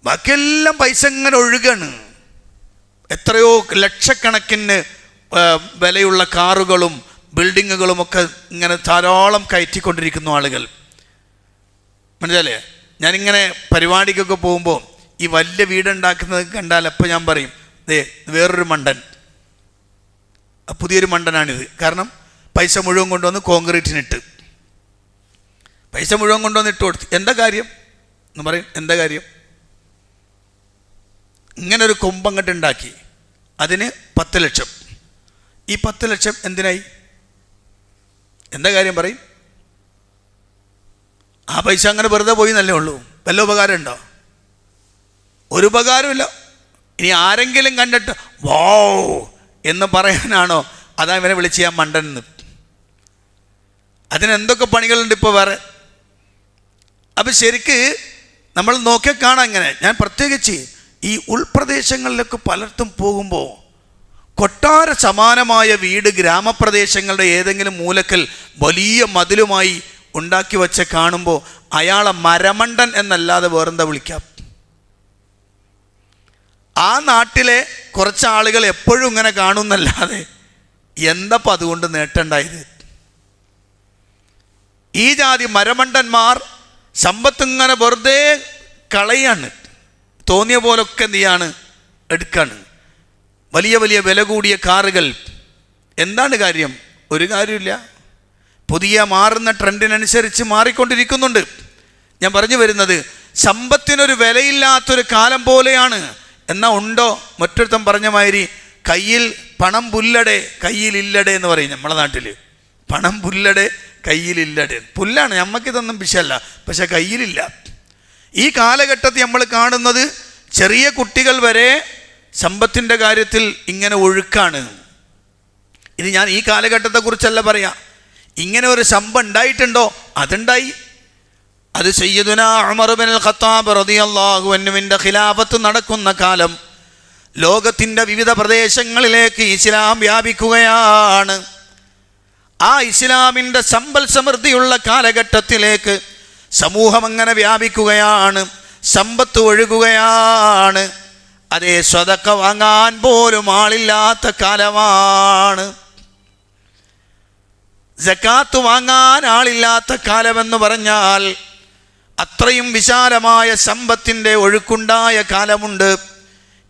ബാക്കിയെല്ലാം പൈസ ഇങ്ങനെ ഒഴുകാണ്. എത്രയോ ലക്ഷക്കണക്കിന് വിലയുള്ള കാറുകളും ബിൽഡിങ്ങുകളും ഒക്കെ ഇങ്ങനെ ധാരാളം കയറ്റിക്കൊണ്ടിരിക്കുന്നു ആളുകൾ. മനസ്സിലല്ലേ? ഞാനിങ്ങനെ പരിപാടിക്കൊക്കെ പോകുമ്പോൾ ഈ വലിയ വീടുണ്ടാക്കുന്നത് കണ്ടാൽ അപ്പോൾ ഞാൻ പറയും, വേറൊരു മണ്ടൻ, പുതിയൊരു മണ്ടനാണിത്. കാരണം പൈസ മുഴുവൻ കൊണ്ടുവന്ന് കോൺക്രീറ്റിനിട്ട്, പൈസ മുഴുവൻ കൊണ്ടുവന്ന് ഇട്ട് കൊടുത്ത് എന്താ കാര്യം എന്ന് പറയും. എന്താ കാര്യം? ഇങ്ങനൊരു കൊമ്പങ്ങട്ട് ഉണ്ടാക്കി, അതിന് 10 ലക്ഷം. ഈ 10 ലക്ഷം എന്തിനായി? എന്താ കാര്യം പറയും? ആ പൈസ അങ്ങനെ വെറുതെ പോയി എന്നല്ലേ ഉള്ളൂ. വല്ല ഉപകാരം ഉണ്ടോ? ഒരു ഉപകാരമില്ല. ഇനി ആരെങ്കിലും കണ്ടിട്ട് വോ എന്ന് പറയാനാണോ അതാ ഇവനെ വിളിച്ച് ഞാൻ മണ്ടൻ എന്ന്? അതിനെന്തൊക്കെ പണികളുണ്ട് ഇപ്പോൾ വേറെ. അപ്പം ശരിക്ക് നമ്മൾ നോക്കിയാൽ കാണാം. ഇങ്ങനെ ഞാൻ പ്രത്യേകിച്ച് ഈ ഉൾപ്രദേശങ്ങളിലൊക്കെ പലർത്തും പോകുമ്പോൾ കൊട്ടാര സമാനമായ വീട് ഗ്രാമപ്രദേശങ്ങളുടെ ഏതെങ്കിലും മൂലക്കൽ വലിയ മതിലുമായി ഉണ്ടാക്കി വെച്ച് കാണുമ്പോൾ അയാളെ മരമണ്ടൻ എന്നല്ലാതെ വേറെന്താ വിളിക്കാം? ആ നാട്ടിലെ കുറച്ച് ആളുകൾ എപ്പോഴും ഇങ്ങനെ കാണുന്നല്ലാതെ എന്തപ്പം അതുകൊണ്ട് നേട്ടമുണ്ടായത്? ഈ ജാതി മരമണ്ടന്മാർ സമ്പത്തിങ്ങനെ വെറുതെ കളയാണ്. തോന്നിയ പോലൊക്കെ എന്ത് ചെയ്യാണ്? എടുക്കാണ്. വലിയ വലിയ വില കൂടിയ കാറുകൾ. എന്താണ് കാര്യം? ഒരു കാര്യമില്ല. പുതിയ മാറുന്ന ട്രെൻഡിനനുസരിച്ച് മാറിക്കൊണ്ടിരിക്കുന്നുണ്ട്. ഞാൻ പറഞ്ഞു വരുന്നത് സമ്പത്തിനൊരു വിലയില്ലാത്തൊരു കാലം പോലെയാണ്. എന്നാൽ ഉണ്ടോ? മറ്റൊരുത്തം പറഞ്ഞ മാതിരി കയ്യിൽ പണം പുല്ലടെ കയ്യിലില്ലടെ എന്ന് പറയും നമ്മളെ നാട്ടിൽ. പണം പുല്ലടെ കയ്യിലില്ലടെ. പുല്ലാണ്, നമുക്കിതൊന്നും വിഷയമല്ല, പക്ഷെ കയ്യിലില്ല. ഈ കാലഘട്ടത്തിൽ നമ്മൾ കാണുന്നത് ചെറിയ കുട്ടികൾ വരെ സമ്പത്തിൻ്റെ കാര്യത്തിൽ ഇങ്ങനെ ഒഴുക്കാണ്. ഇത് ഞാൻ ഈ കാലഘട്ടത്തെക്കുറിച്ചല്ല പറയാം. ഇങ്ങനെ ഒരു സംഭവം ഉണ്ടായിട്ടുണ്ടോ? അതുണ്ടായി. അത് സയ്യിദുനാ ഉമർ ഇബ്നുൽ ഖത്താബ് റളിയല്ലാഹു അൻഹുവിൻ്റെ ഖിലാഫത്ത് നടക്കുന്ന കാലം. ലോകത്തിൻ്റെ വിവിധ പ്രദേശങ്ങളിലേക്ക് ഇസ്ലാം വ്യാപിക്കുകയാണ്. ആ ഇസ്ലാമിൻ്റെ സമ്പൽ സമൃദ്ധിയുള്ള കാലഘട്ടത്തിലേക്ക് സമൂഹം അങ്ങനെ വ്യാപിക്കുകയാണ്. സമ്പത്ത് ഒഴുകുകയാണ്. അതേ, സ്വതക്ക വാങ്ങാൻ പോലും ആളില്ലാത്ത കാലമാണ്. സക്കാത്ത് വാങ്ങാൻ ആളില്ലാത്ത കാലമെന്ന് പറഞ്ഞാൽ അത്രയും വിശാലമായ സമ്പത്തിൻ്റെ ഒഴുക്കുണ്ടായ കാലമുണ്ട്.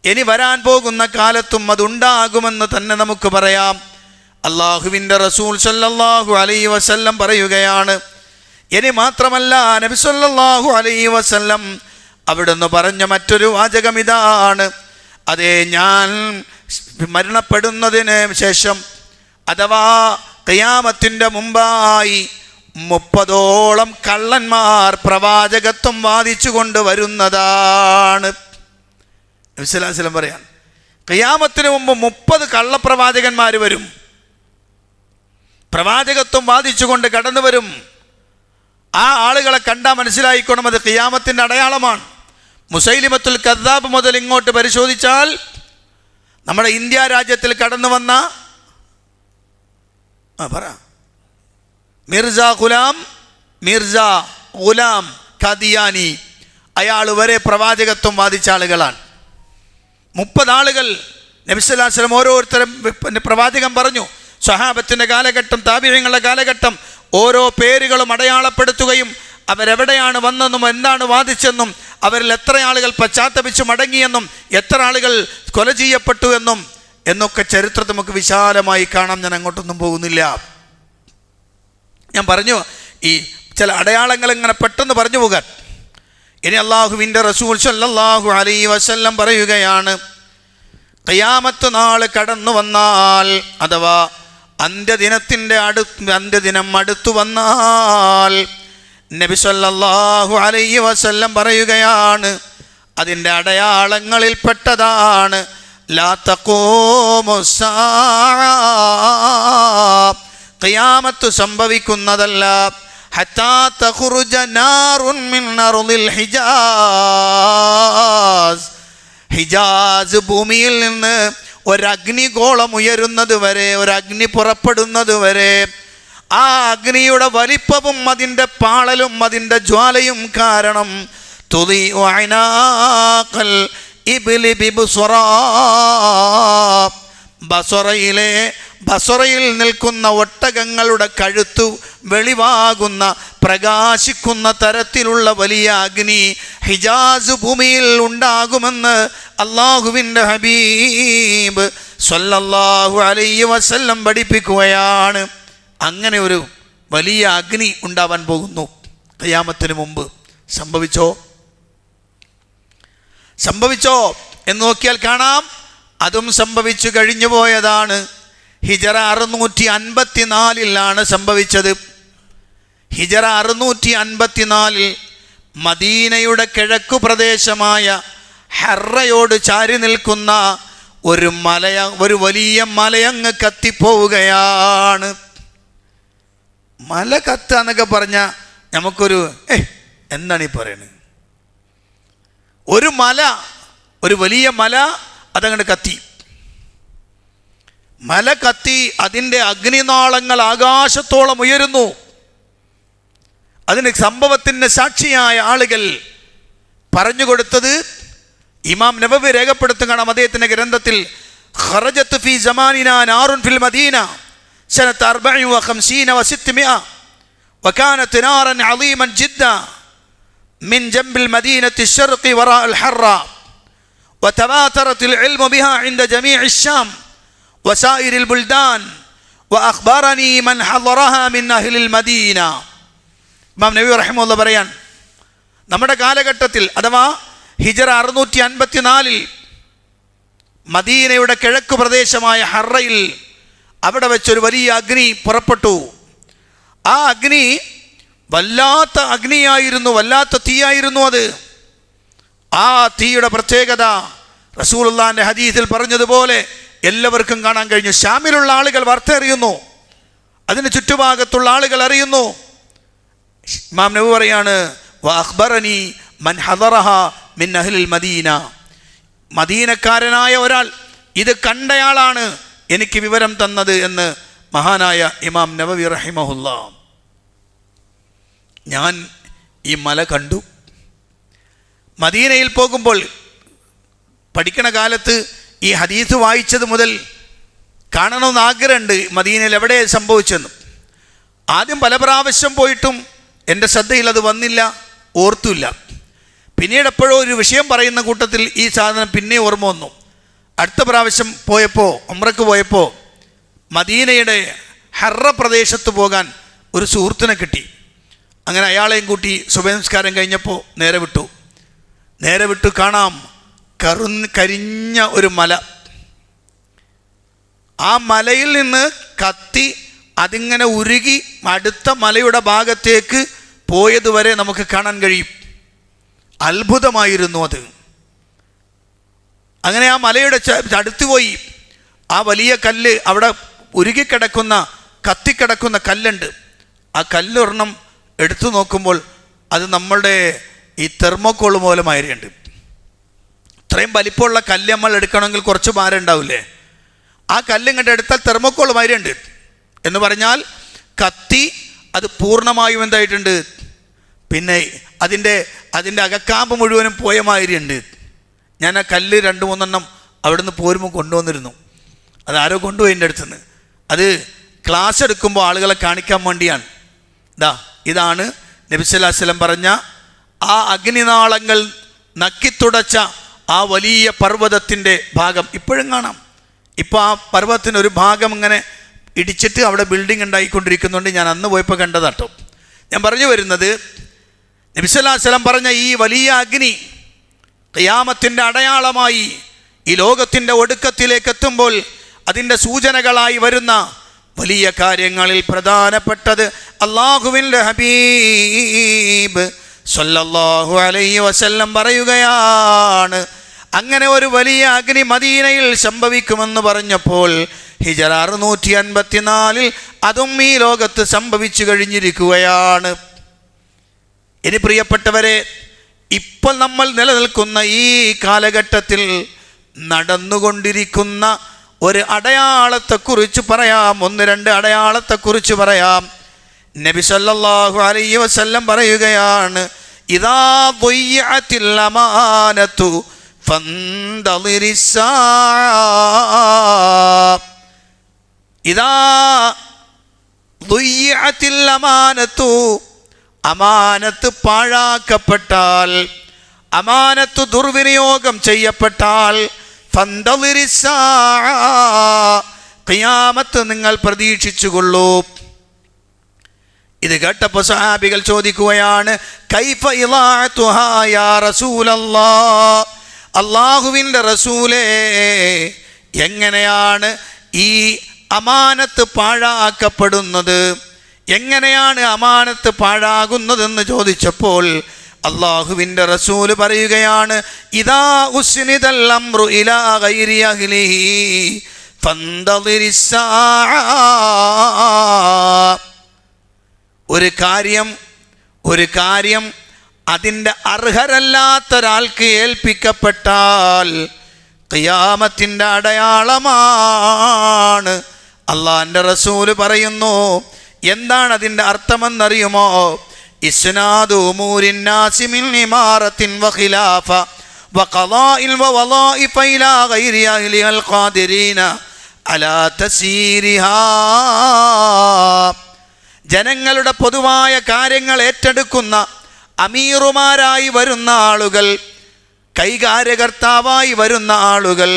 ഇനി വരാൻ പോകുന്ന കാലത്തും അതുണ്ടാകുമെന്ന് തന്നെ നമുക്ക് പറയാം. അള്ളാഹുവിൻ്റെ റസൂൽ സല്ലല്ലാഹു അലൈഹി വസല്ലം പറയുകയാണ്. ഇനി മാത്രമല്ല, നബി സല്ലല്ലാഹു അലൈഹി വസല്ലം അവിടുന്ന് പറഞ്ഞ മറ്റൊരു വാചകം ഇതാണ്. അതേ, ഞാൻ മരണപ്പെടുന്നതിന് ശേഷം അഥവാ ഖിയാമത്തിൻ്റെ മുമ്പായി 30ഓളം കള്ളന്മാർ പ്രവാചകത്വം വാദിച്ചു കൊണ്ട് വരുന്നതാണ്. നബി സല്ലല്ലാഹു അലൈഹി വസല്ലം പറയാൻ, ഖിയാമത്തിന് മുമ്പ് 30 കള്ളപ്രവാചകന്മാർ വരും, പ്രവാചകത്വം വാദിച്ചുകൊണ്ട് കടന്നു വരും. ആ ആളുകളെ കണ്ടാൽ മനസ്സിലായിക്കോണം, അത് ഖിയാമത്തിൻ്റെ അടയാളമാണ്. മുസൈലിമത്തുൽ കദ്ദാബ് മുതൽ ഇങ്ങോട്ട് പരിശോധിച്ചാൽ നമ്മുടെ ഇന്ത്യ രാജ്യത്തിൽ കടന്നു വന്ന പറ. മിർസ ഗുലാം ഖാദിയാനി, അയാൾ വരെ പ്രവാചകത്വം വാദിച്ച ആളുകളാണ്. 30 ആളുകൾ നബി സല്ലല്ലാഹു അലൈഹി വസല്ലം ഓരോരുത്തരും പ്രവാചകൻ പറഞ്ഞു. സ്വഹാബത്തിൻ്റെ കാലഘട്ടം, താബിഈങ്ങളുടെ കാലഘട്ടം, ഓരോ പേരുകളും അടയാളപ്പെടുത്തുകയും അവരെവിടെയാണ് വന്നെന്നും എന്താണ് വാദിച്ചെന്നും അവരിൽ എത്ര ആളുകൾ പശ്ചാത്തപിച്ച് മടങ്ങിയെന്നും എത്ര ആളുകൾ കൊല ചെയ്യപ്പെട്ടു എന്നൊക്കെ ചരിത്രത്തിൽ നമുക്ക് വിശാലമായി കാണാം. ഞാൻ അങ്ങോട്ടൊന്നും പോകുന്നില്ല. ഞാൻ പറഞ്ഞു ഈ ചില അടയാളങ്ങൾ ഇങ്ങനെ പെട്ടെന്ന് പറഞ്ഞു പോകാൻ. ഇനി അല്ലാഹുവിൻ്റെ റസൂൽ സ്വല്ലല്ലാഹു അലൈഹി വസല്ലം പറയുകയാണ്, ഖിയാമത്ത് നാൾ കടന്നു വന്നാൽ, അഥവാ അന്ത്യദിനം അടുത്തു വന്നാൽ, നബി സല്ലല്ലാഹു അലൈഹി വസല്ലം പറയുകയാണ്, അതിൻ്റെ അടയാളങ്ങളിൽ പെട്ടതാണ് ലാ തഖൂമുസ്സാഅ, ഖിയാമത്ത് സംഭവിക്കുന്നതല്ല, ഹത്താ തഖ്റുജ നാറുൻ മിൻ അർളിൽ ഹിജാസ്, ഹിജാസ് ഭൂമിയിൽ നിന്ന് ഒരഗ്നിഗോളം ഉയരുന്നത് വരെ, ഒരഗ്നി പുറപ്പെടുന്നത് വരെ, ആ അഗ്നിയുടെ വലിപ്പവും അതിൻ്റെ പാളലും അതിൻ്റെ ജ്വാലയും കാരണം തുദിഉ അനാഖൽ ഇബ്ലി ബിബ്സറാ, ബസറയിൽ നിൽക്കുന്ന ഒട്ടകങ്ങളുടെ കഴുത്തു വെളിവാകുന്ന പ്രകാശിക്കുന്ന തരത്തിലുള്ള വലിയ അഗ്നി ഹിജാസ് ഭൂമിയിൽ ഉണ്ടാകുമെന്ന് അല്ലാഹുവിൻ്റെ ഹബീബ് സ്വല്ലല്ലാഹു അലൈഹി വസല്ലം പഠിപ്പിക്കുകയാണ്. അങ്ങനെ ഒരു വലിയ അഗ്നി ഉണ്ടാവാൻ പോകുന്നു ഖിയാമത്തിന് മുമ്പ്. സംഭവിച്ചോ എന്ന് നോക്കിയാൽ കാണാം, അതും സംഭവിച്ചു കഴിഞ്ഞു പോയതാണ്. ഹിജറ 654 സംഭവിച്ചത്. ഹിജറ 654 മദീനയുടെ കിഴക്കു പ്രദേശമായ ഹറയോട് ചാരി നിൽക്കുന്ന ഒരു വലിയ മലയങ്ങ് കത്തിപ്പോവുകയാണ്. മല കത്തുക എന്നൊക്കെ പറഞ്ഞാൽ നമുക്കൊരു എന്താണ് ഈ പറയുന്നത്? ഒരു വലിയ മല അതങ്ങോട്ട് കത്തി. മല കത്തി അതിൻ്റെ അഗ്നിനാളങ്ങൾ ആകാശത്തോളം ഉയരുന്നു. അതിന് സംഭവത്തിന് സാക്ഷിയായ ആളുകൾ പറഞ്ഞുകൊടുത്തത് ഇമാം നബവി രേഖപ്പെടുത്തുകയാണ് അദ്ദേഹത്തിൻ്റെ ഗ്രന്ഥത്തിൽ. ഖറജത്ത് ഫി സമാനിന നാറുൻ ഫിൽ മദീന സനത 54 و600 وكانت نارا عظيما جدا من جنب المدينة الشرق وراء الحرة وتواترت العلم بها عند جميع الشام وسائر البلدان وأخبرني من حضرها من أهل المدينة. ഇമാം നബവി റഹിമഹുല്ലാഹ് പറയാൻ, നമ്മുടെ കാലഘട്ടത്തിൽ അഥവാ ഹിജറ 654 മദീനയുടെ കിഴക്ക് പ്രദേശമായ ഹറയിൽ അവിടെ വെച്ചൊരു വലിയ അഗ്നി പുറപ്പെട്ടു. ആ അഗ്നി വല്ലാത്ത അഗ്നിയായിരുന്നു, വല്ലാത്ത തീയായിരുന്നു അത്. ആ തീയുടെ പ്രത്യേകത റസൂലുള്ളാഹിന്റെ ഹദീസിൽ പറഞ്ഞതുപോലെ എല്ലാവർക്കും കാണാൻ കഴിഞ്ഞു. ഷാമിലുള്ള ആളുകൾ വാർത്ത അറിയുന്നു, അതിന് ചുറ്റുഭാഗത്തുള്ള ആളുകൾ അറിയുന്നു. ഇമാം നബവി പറയാണ്, വഅഖ്ബറനി മൻ ഹദറഹ മിൻ അഹ്ലിൽ മദീന, മദീനക്കാരനായ ഒരാൾ, ഇത് കണ്ടയാളാണ് എനിക്ക് വിവരം തന്നത് എന്ന് മഹാനായ ഇമാം നബവി റഹിമഹുല്ലാഹ്. ഞാൻ ഈ മല കണ്ടു. മദീനയിൽ പോകുമ്പോൾ പഠിക്കണ കാലത്ത് ഈ ഹദീസ് വായിച്ചത് മുതൽ കാണണമെന്ന് ആഗ്രഹമുണ്ട് മദീനയിൽ എവിടെ സംഭവിച്ചെന്ന്. ആദ്യം പല പ്രാവശ്യം പോയിട്ടും എൻ്റെ ശ്രദ്ധയിൽ അത് വന്നില്ല, ഓർത്തില്ല. പിന്നീട് എപ്പോഴോ ഒരു വിഷയം പറയുന്ന കൂട്ടത്തിൽ ഈ സാധനം പിന്നെ ഓർമ്മ വന്നു. അടുത്ത പ്രാവശ്യം പോയപ്പോൾ, ഉംറയ്ക്ക് പോയപ്പോൾ മദീനയുടെ ഹറ പ്രദേശത്ത് പോകാൻ ഒരു സുഹൃത്തിനെ കിട്ടി. അങ്ങനെ അയാളെയും കൂട്ടി സുബഹി നിസ്കാരം കഴിഞ്ഞപ്പോൾ നേരെ വിട്ടു കാണാം കരിഞ്ഞ ഒരു മല. ആ മലയിൽ നിന്ന് കത്തി അതിങ്ങനെ ഉരുകി അടുത്ത മലയുടെ ഭാഗത്തേക്ക് പോയതുവരെ നമുക്ക് കാണാൻ കഴിയും. അത്ഭുതമായിരുന്നു അത്. അങ്ങനെ ആ മലയുടെ അടുത്ത് പോയി ആ വലിയ കല്ല്, അവിടെ ഉരുകിക്കിടക്കുന്ന കത്തിക്കിടക്കുന്ന കല്ലുണ്ട്. ആ കല്ലൊരെണ്ണം എടുത്തു നോക്കുമ്പോൾ അത് നമ്മളുടെ ഈ തെർമോക്കോൾ മൂലമായിട്ടുണ്ട്. ഇത്രയും വലിപ്പമുള്ള കല്ല് നമ്മൾ എടുക്കണമെങ്കിൽ കുറച്ച് ഭാരം ഉണ്ടാവില്ലേ? ആ കല്ല് ഇങ്ങോട്ട് എടുത്താൽ തെർമോക്കോൾ മാതിരിയുണ്ട്. എന്ന് പറഞ്ഞാൽ കത്തി അത് പൂർണ്ണമായും എന്തായിട്ടുണ്ട്, പിന്നെ അതിൻ്റെ അകക്കാമ്പ് മുഴുവനും പോയ മാതിരിയുണ്ട്. ഞാൻ ആ കല്ല് 2-3 അവിടുന്ന് പോരുമ്പോൾ കൊണ്ടുവന്നിരുന്നു. അതാരോ കൊണ്ടുപോയി എൻ്റെ അടുത്തുനിന്ന്. അത് ക്ലാസ് എടുക്കുമ്പോൾ ആളുകളെ കാണിക്കാൻ വേണ്ടിയാണ്. ഇതാണ് നബി സല്ലല്ലാഹു അലൈഹി വസല്ലം പറഞ്ഞ ആ അഗ്നിനാളങ്ങൾ നക്കിത്തുടച്ച ആ വലിയ പർവ്വതത്തിൻ്റെ ഭാഗം ഇപ്പോഴും കാണാം. ഇപ്പോൾ ആ പർവ്വതത്തിൻ്റെ ഒരു ഭാഗം ഇങ്ങനെ ഇടിച്ചിട്ട് അവിടെ ബിൽഡിംഗ് ഉണ്ടായിക്കൊണ്ടിരിക്കുന്നുണ്ട്. ഞാൻ അന്ന് പോയപ്പോൾ കണ്ടതാട്ടോ. ഞാൻ പറഞ്ഞു വരുന്നത്, നബി സല്ലല്ലാഹു അലൈഹി വസല്ലം പറഞ്ഞ ഈ വലിയ അഗ്നി ഖിയാമത്തിൻ്റെ അടയാളമായി ഈ ലോകത്തിൻ്റെ ഒടുക്കത്തിലേക്ക് എത്തുമ്പോൾ അതിൻ്റെ സൂചനകളായി വരുന്ന വലിയ കാര്യങ്ങളിൽ പ്രധാനപ്പെട്ടത് അല്ലാഹുവിൻ്റെ ഹബീബ് സല്ലല്ലാഹു അലൈഹി വസല്ലം പറയുകയാണ്, അങ്ങനെ ഒരു വലിയ അഗ്നി മദീനയിൽ സംഭവിക്കുമെന്ന് പറഞ്ഞപ്പോൾ ഹിജറ 654 അതും ഈ ലോകത്ത് സംഭവിച്ചു കഴിഞ്ഞിരിക്കുകയാണ്. ഇനി പ്രിയപ്പെട്ടവരെ, ഇപ്പോൾ നമ്മൾ നിലനിൽക്കുന്ന ഈ കാലഘട്ടത്തിൽ നടന്നുകൊണ്ടിരിക്കുന്ന ഒരു അടയാളത്തെക്കുറിച്ച് പറയാം. 1-2 അടയാളത്തെക്കുറിച്ച് പറയാം. നബി സല്ലല്ലാഹു അലൈഹി വസല്ലം പറയുകയാണ്, ഇദാ ദുയ്യഅത്തിൽ അമാനതു ഫന്തളിരിസ്സാ. ഇദാ ദുയ്യഅത്തിൽ അമാനതു, അമാനത്ത് പാഴാക്കപ്പെട്ടാൽ, അമാനത്ത് ദുർവിനിയോഗം ചെയ്യപ്പെട്ടാൽ, ഫന്തളിരിസ്സാ, ഖിയാമത്ത് നിങ്ങൾ പ്രതീക്ഷിച്ചുകൊള്ളൂ. ഇത് കേട്ടപ്പോൾ സഹാബികൾ ചോദിക്കുകയാണ്, കൈഫ ഇളാഅതുഹാ യാ റസൂലല്ലാഹ്, അല്ലാഹുവിൻ്റെ റസൂലേ, എങ്ങനെയാണ് ഈ അമാനത്ത് പാഴാക്കപ്പെടുന്നത്, എങ്ങനെയാണ് അമാനത്ത് പാഴാകുന്നതെന്ന് ചോദിച്ചപ്പോൾ അല്ലാഹുവിൻ്റെ റസൂല് പറയുകയാണ്, ഇദാ ഉസ്നിദൽ അംറു ഇലാ ഗൈരി അഹ്ലിഹി ഫന്തളിരിസ്സാ. ഒരു കാര്യം അതിൻ്റെ അർഹരല്ലാത്ത ഒരാൾക്ക് ഏൽപ്പിക്കപ്പെട്ടാൽ ഖിയാമത്തിൻ്റെ അടയാളമാണ്. അള്ളാഹിൻ്റെ റസൂല് പറയുന്നു, എന്താണ് അതിൻ്റെ അർത്ഥമെന്നറിയുമോ? ഇസ്നാദു ഉമൂരിൻ നാസി മിൻ ഇമാറത്തിൻ വഖിലാഫ വഖളാഇൽ വവളാഇഫ ഇലാ ഗൈരി അഹ്ലിൽ ഖാദിരീന അലാ തസീരിഹാ. ജനങ്ങളുടെ പൊതുവായ കാര്യങ്ങൾ ഏറ്റെടുക്കുന്ന അമീറുമാരായി വരുന്ന ആളുകൾ, കൈകാര്യകർത്താവായി വരുന്ന ആളുകൾ,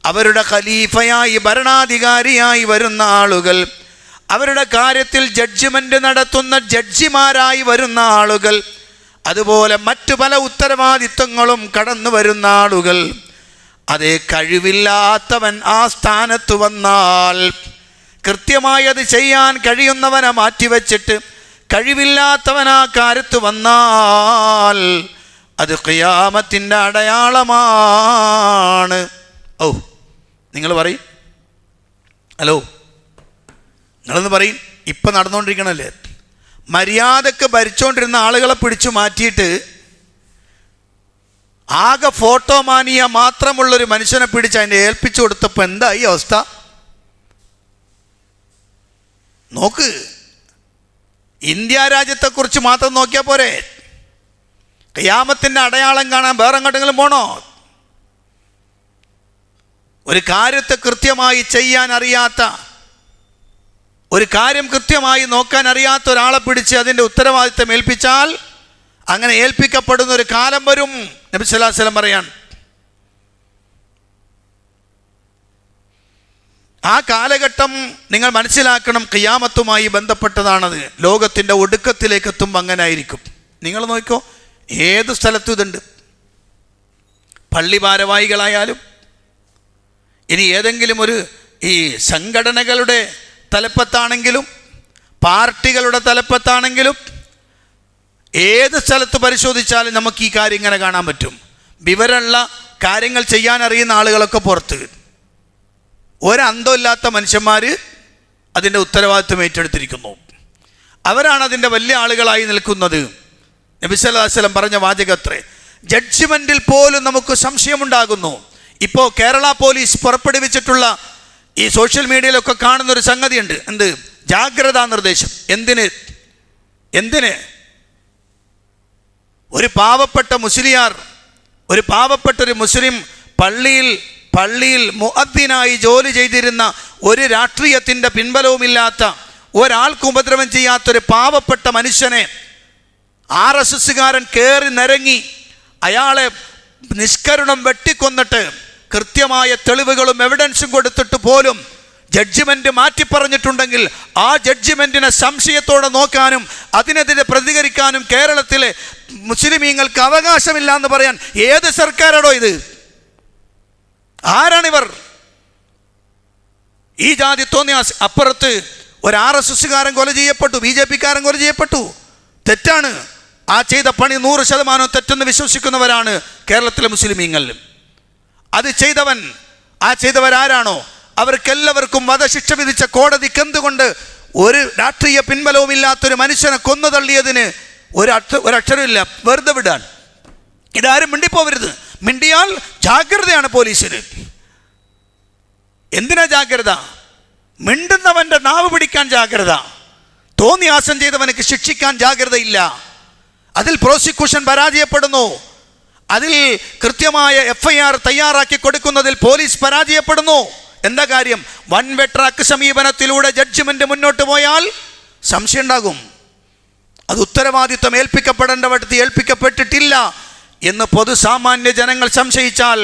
അവരുടെ ഖലീഫയായി ഭരണാധികാരിയായി വരുന്ന ആളുകൾ, അവരുടെ കാര്യത്തിൽ ജഡ്ജ്മെൻ്റ് നടത്തുന്ന ജഡ്ജിമാരായി വരുന്ന ആളുകൾ, അതുപോലെ മറ്റു പല ഉത്തരവാദിത്വങ്ങളും കടന്നു വരുന്ന ആളുകൾ, അതേ കഴിവില്ലാത്തവൻ ആ സ്ഥാനത്ത് വന്നാൽ, കൃത്യമായി അത് ചെയ്യാൻ കഴിയുന്നവനെ മാറ്റിവെച്ചിട്ട് കഴിവില്ലാത്തവൻ ആ കാര്യത്ത് വന്നാൽ അത് ഖിയാമത്തിൻ്റെ അടയാളമാണ്. ഓ, നിങ്ങൾ പറയും, ഹലോ, നിങ്ങളൊന്ന് പറയും. ഇപ്പം നടന്നുകൊണ്ടിരിക്കണല്ലേ, മര്യാദക്ക് ഭരിച്ചുകൊണ്ടിരുന്ന ആളുകളെ പിടിച്ചു മാറ്റിയിട്ട് ആകെ ഫോട്ടോമാനിയ മാത്രമുള്ളൊരു മനുഷ്യനെ പിടിച്ച് അതിനെ ഏൽപ്പിച്ചു കൊടുത്തപ്പോൾ എന്തായി അവസ്ഥ നോക്ക്. ഇന്ത്യ രാജ്യത്തെക്കുറിച്ച് മാത്രം നോക്കിയാൽ പോരെ? ഖിയാമത്തിൻ്റെ അടയാളം കാണാൻ വേറെ എങ്ങോട്ടെങ്കിലും പോണോ? ഒരു കാര്യത്തെ കൃത്യമായി ചെയ്യാൻ അറിയാത്ത, ഒരു കാര്യം കൃത്യമായി നോക്കാൻ അറിയാത്ത ഒരാളെ പിടിച്ച് അതിൻ്റെ ഉത്തരവാദിത്തം ഏൽപ്പിച്ചാൽ അങ്ങനെ ഏൽപ്പിക്കപ്പെടുന്ന ഒരു കാലം വരും. നബി സല്ലല്ലാഹു അലൈഹി വസല്ലം പറയാൻ, ആ കാലഘട്ടം നിങ്ങൾ മനസ്സിലാക്കണം, ഖിയാമത്തുമായി ബന്ധപ്പെട്ടതാണത്. ലോകത്തിൻ്റെ ഒടുക്കത്തിലേക്ക് എത്തുമ്പോൾ അങ്ങനെ ആയിരിക്കും. നിങ്ങൾ നോക്കിക്കോ, ഏത് സ്ഥലത്തും ഇതുണ്ട്. പള്ളി ഭാരവാഹികളായാലും, ഇനി ഏതെങ്കിലും ഒരു ഈ സംഘടനകളുടെ തലപ്പത്താണെങ്കിലും, പാർട്ടികളുടെ തലപ്പത്താണെങ്കിലും, ഏത് സ്ഥലത്ത് പരിശോധിച്ചാലും നമുക്ക് ഈ കാര്യം ഇങ്ങനെ കാണാൻ പറ്റും. വിവരമുള്ള കാര്യങ്ങൾ ചെയ്യാൻ അറിയുന്ന ആളുകളൊക്കെ പുറത്ത്, ഒരന്തമില്ലാത്ത മനുഷ്യന്മാർ അതിൻ്റെ ഉത്തരവാദിത്വം ഏറ്റെടുത്തിരിക്കുന്നു. അവരാണ് അതിൻ്റെ വലിയ ആളുകളായി നിൽക്കുന്നത്. നബി സല്ലല്ലാഹു അലൈഹി വസല്ലം പറഞ്ഞ വാചകത്രേ, ജഡ്ജ്മെൻറ്റിൽ പോലും നമുക്ക് സംശയമുണ്ടാകുന്നു. ഇപ്പോൾ കേരള പോലീസ് പുറപ്പെടുവിച്ചിട്ടുള്ള ഈ സോഷ്യൽ മീഡിയയിലൊക്കെ കാണുന്നൊരു സംഗതിയുണ്ട്. എന്ത്? ജാഗ്രതാ നിർദ്ദേശം. എന്തിന് ഒരു പാവപ്പെട്ട മുസ്ലിയാർ, ഒരു പാവപ്പെട്ടൊരു മുസ്ലിം പള്ളിയിൽ മുഅദ്ദിനായി ജോലി ചെയ്തിരുന്ന, ഒരു രാഷ്ട്രീയത്തിൻ്റെ പിൻബലവുമില്ലാത്ത, ഒരാൾക്കും ഉപദ്രവം ചെയ്യാത്തൊരു പാവപ്പെട്ട മനുഷ്യനെ RSSകാരൻ കയറി നിരങ്ങി അയാളെ നിഷ്കരുണം വെട്ടിക്കൊന്നിട്ട് കൃത്യമായ തെളിവുകളും എവിഡൻസും കൊടുത്തിട്ട് പോലും ജഡ്ജിമെന്റ് മാറ്റി പറഞ്ഞിട്ടുണ്ടെങ്കിൽ ആ ജഡ്ജിമെന്റിനെ സംശയത്തോടെ നോക്കാനും അതിനെതിരെ പ്രതികരിക്കാനും കേരളത്തിലെ മുസ്ലിമീങ്ങൾക്ക് അവകാശമില്ല എന്ന് പറയാൻ ഏത് സർക്കാരാണോ ഇത്? ആരാണിവർ? ഈ ജാതി തോന്നിയ അപ്പുറത്ത് ഒരു RSSകാരൻ കൊല ചെയ്യപ്പെട്ടു, BJPക്കാരൻ കൊല ചെയ്യപ്പെട്ടു. തെറ്റാണ്. ആ ചെയ്ത പണി 100% തെറ്റെന്ന് വിശ്വസിക്കുന്നവരാണ് കേരളത്തിലെ മുസ്ലിമീങ്ങളിലും. അത് ചെയ്തവരാരാണോ അവർക്കെല്ലാവർക്കും വധശിക്ഷ വിധിച്ച കോടതിക്ക് എന്തുകൊണ്ട് ഒരു രാഷ്ട്രീയ പിൻബലവും ഇല്ലാത്തൊരു മനുഷ്യനെ കൊന്നു തള്ളിയതിന് ഒരക്ഷരമില്ല? വെറുതെ വിടാൻ. ഇതാരും മിണ്ടിപ്പോവരുത്. മിണ്ടിയാൽ ജാഗ്രതയാണ് പോലീസിന്. എന്തിനാ ജാഗ്രത? മിണ്ടുന്നവന്റെ നാവ് പിടിക്കാൻ ജാഗ്രത, തോന്നിയാസം ചെയ്തവനക്ക് ശിക്ഷിക്കാൻ ജാഗ്രതയില്ല. അതിൽ പ്രോസിക്യൂഷൻ പരാജയപ്പെടുന്നു, അതിൽ കൃത്യമായ FIR തയ്യാറാക്കി കൊടുക്കുന്നതിൽ പോലീസ് പരാജയപ്പെടുന്നു. എന്താ കാര്യം? വൺ വേ ട്രാക്ക് സമീപനത്തിലൂടെ ജഡ്ജ്മെന്റ് മുന്നോട്ട് പോയാൽ സംശയം ഉണ്ടാകും. അത് ഉത്തരവാദിത്വം ഏൽപ്പിക്കപ്പെടേണ്ടവർക്ക് ഏൽപ്പിക്കപ്പെട്ടിട്ടില്ല എന്ന് പൊതുസാമാന്യ ജനങ്ങൾ സംശയിച്ചാൽ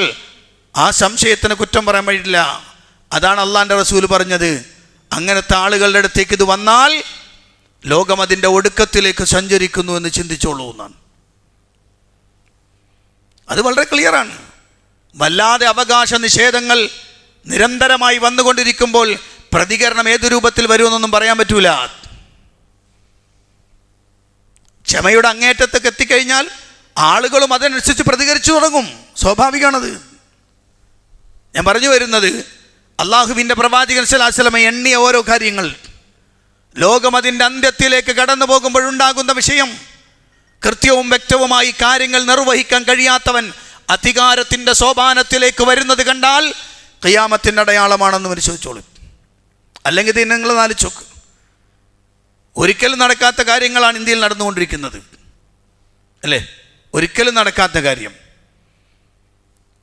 ആ സംശയത്തിന് കുറ്റം പറയാൻ കഴിയില്ല. അതാണ് അള്ളാന്റെ റസൂൽ പറഞ്ഞത്. അങ്ങനത്തെ ആളുകളുടെ അടുത്തേക്ക് ഇത് വന്നാൽ ലോകം അതിൻ്റെ ഒടുക്കത്തിലേക്ക് സഞ്ചരിക്കുന്നു എന്ന് ചിന്തിച്ചോളൂ എന്നാണ്. അത് വളരെ ക്ലിയറാണ്. വല്ലാതെ അവകാശ നിഷേധങ്ങൾ നിരന്തരമായി വന്നുകൊണ്ടിരിക്കുമ്പോൾ പ്രതികരണം ഏതു രൂപത്തിൽ വരുമെന്നൊന്നും പറയാൻ പറ്റൂല. ക്ഷമയുടെ അങ്ങേറ്റത്തേക്ക് എത്തിക്കഴിഞ്ഞാൽ ആളുകളും അതനുസരിച്ച് പ്രതികരിച്ചു തുടങ്ങും. സ്വാഭാവികമാണത്. ഞാൻ പറഞ്ഞു വരുന്നത്, അള്ളാഹുവിൻ്റെ പ്രവാചകൻ സ്വല്ലല്ലാഹു അലൈഹി വസല്ലം എണ്ണിയ ഓരോ കാര്യങ്ങൾ ലോകം അതിൻ്റെ അന്ത്യത്തിലേക്ക് കടന്നു പോകുമ്പോഴുണ്ടാകുന്ന വിഷയം, കൃത്യവും വ്യക്തവുമായി കാര്യങ്ങൾ നിർവഹിക്കാൻ കഴിയാത്തവൻ അധികാരത്തിൻ്റെ സോപാനത്തിലേക്ക് വരുന്നത് കണ്ടാൽ ഖിയാമത്തിൻ്റെ അടയാളമാണെന്ന് പരിശോധിച്ചോളൂ. അല്ലെങ്കിൽ ഇത് നിങ്ങൾ ആലോചിച്ച്, ഒരിക്കലും നടക്കാത്ത കാര്യങ്ങളാണ് ഇന്ത്യയിൽ നടന്നുകൊണ്ടിരിക്കുന്നത്, അല്ലേ? ഒരിക്കലും നടക്കാത്ത കാര്യം.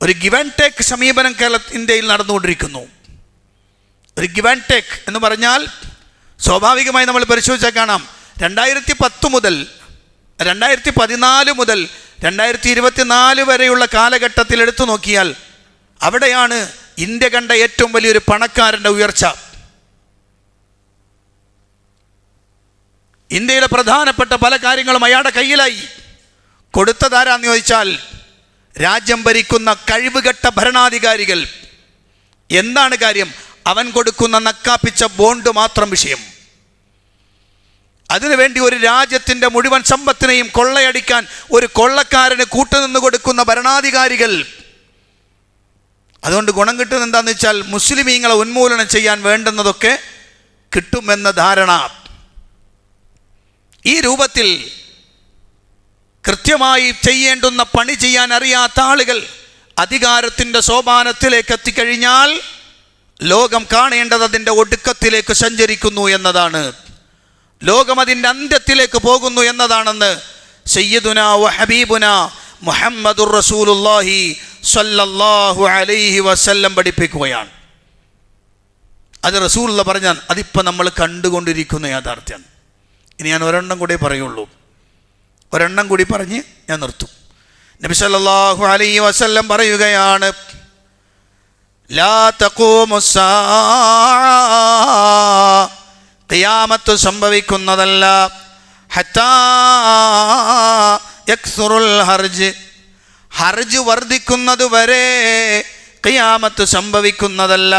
ഒരു ഗിവ് ആൻഡ് ടേക്ക് സമീപനം ഇന്ത്യയിൽ നടന്നുകൊണ്ടിരിക്കുന്നു. ഒരു ഗിവ് ആൻഡ് ടേക്ക് എന്ന് പറഞ്ഞാൽ സ്വാഭാവികമായി നമ്മൾ പരിശോധിച്ചാൽ കാണാം, 2010 മുതൽ 2014 മുതൽ 2024 വരെയുള്ള കാലഘട്ടത്തിൽ എടുത്തു നോക്കിയാൽ അവിടെയാണ് ഇന്ത്യ കണ്ട ഏറ്റവും വലിയൊരു പണക്കാരൻ്റെ ഉയർച്ച. ഇന്ത്യയിലെ പ്രധാനപ്പെട്ട പല കാര്യങ്ങളും അയാളുടെ കയ്യിലായി. കൊടുത്തതാരാന്ന് ചോദിച്ചാൽ രാജ്യം ഭരിക്കുന്ന കഴിവുകെട്ട ഭരണാധികാരികൾ. എന്താണ് കാര്യം? അവൻ കൊടുക്കുന്ന നക്കാപ്പിച്ച ബോണ്ട് മാത്രം വിഷയം. അതിനുവേണ്ടി ഒരു രാജ്യത്തിൻ്റെ മുഴുവൻ സമ്പത്തിനെയും കൊള്ളയടിക്കാൻ ഒരു കൊള്ളക്കാരന് കൂട്ടുനിന്ന് കൊടുക്കുന്ന ഭരണാധികാരികൾ. അതുകൊണ്ട് ഗുണം കിട്ടുന്നത് എന്താണെന്ന് വെച്ചാൽ മുസ്ലിമീങ്ങളെ ഉന്മൂലനം ചെയ്യാൻ വേണ്ടുന്നതൊക്കെ കിട്ടുമെന്ന ധാരണ. ഈ രൂപത്തിൽ കൃത്യമായി ചെയ്യേണ്ടുന്ന പണി ചെയ്യാൻ അറിയാത്ത ആളുകൾ അധികാരത്തിൻ്റെ സോപാനത്തിലേക്ക് എത്തിക്കഴിഞ്ഞാൽ ലോകം കാണേണ്ടത് അതിൻ്റെ ഒടുക്കത്തിലേക്ക് സഞ്ചരിക്കുന്നു എന്നതാണ്. ലോകം അതിൻ്റെ അന്ത്യത്തിലേക്ക് പോകുന്നു എന്നതാണെന്ന് സയ്യിദുനാ വ ഹബീബുനാ മുഹമ്മദുർ റസൂലുള്ളാഹി സ്വല്ലല്ലാഹു അലൈഹി വസല്ലം പഠിപ്പിക്കുകയാണ്. അത് റസൂലുള്ള പറഞ്ഞാൽ അതിപ്പോൾ നമ്മൾ കണ്ടുകൊണ്ടിരിക്കുന്ന യാഥാർത്ഥ്യമാണ്. ഇനി ഞാൻ ഒരെണ്ണം കൂടെ പറയുള്ളൂ, ഒരെണ്ണം കൂടി പറഞ്ഞ് ഞാൻ നിർത്തും. നബി സല്ലല്ലാഹു അലൈഹി വസല്ലം പറയുകയാണ്, ലാ തഖൂമുസ്സാ, ഖിയാമത്ത് സംഭവിക്കുന്നതല്ല, ഹത്താ യക്സുറുൽ ഹർജ്, ഹർജ് വർദ്ധിക്കുന്നത് വരെ ഖിയാമത്ത് സംഭവിക്കുന്നതല്ല.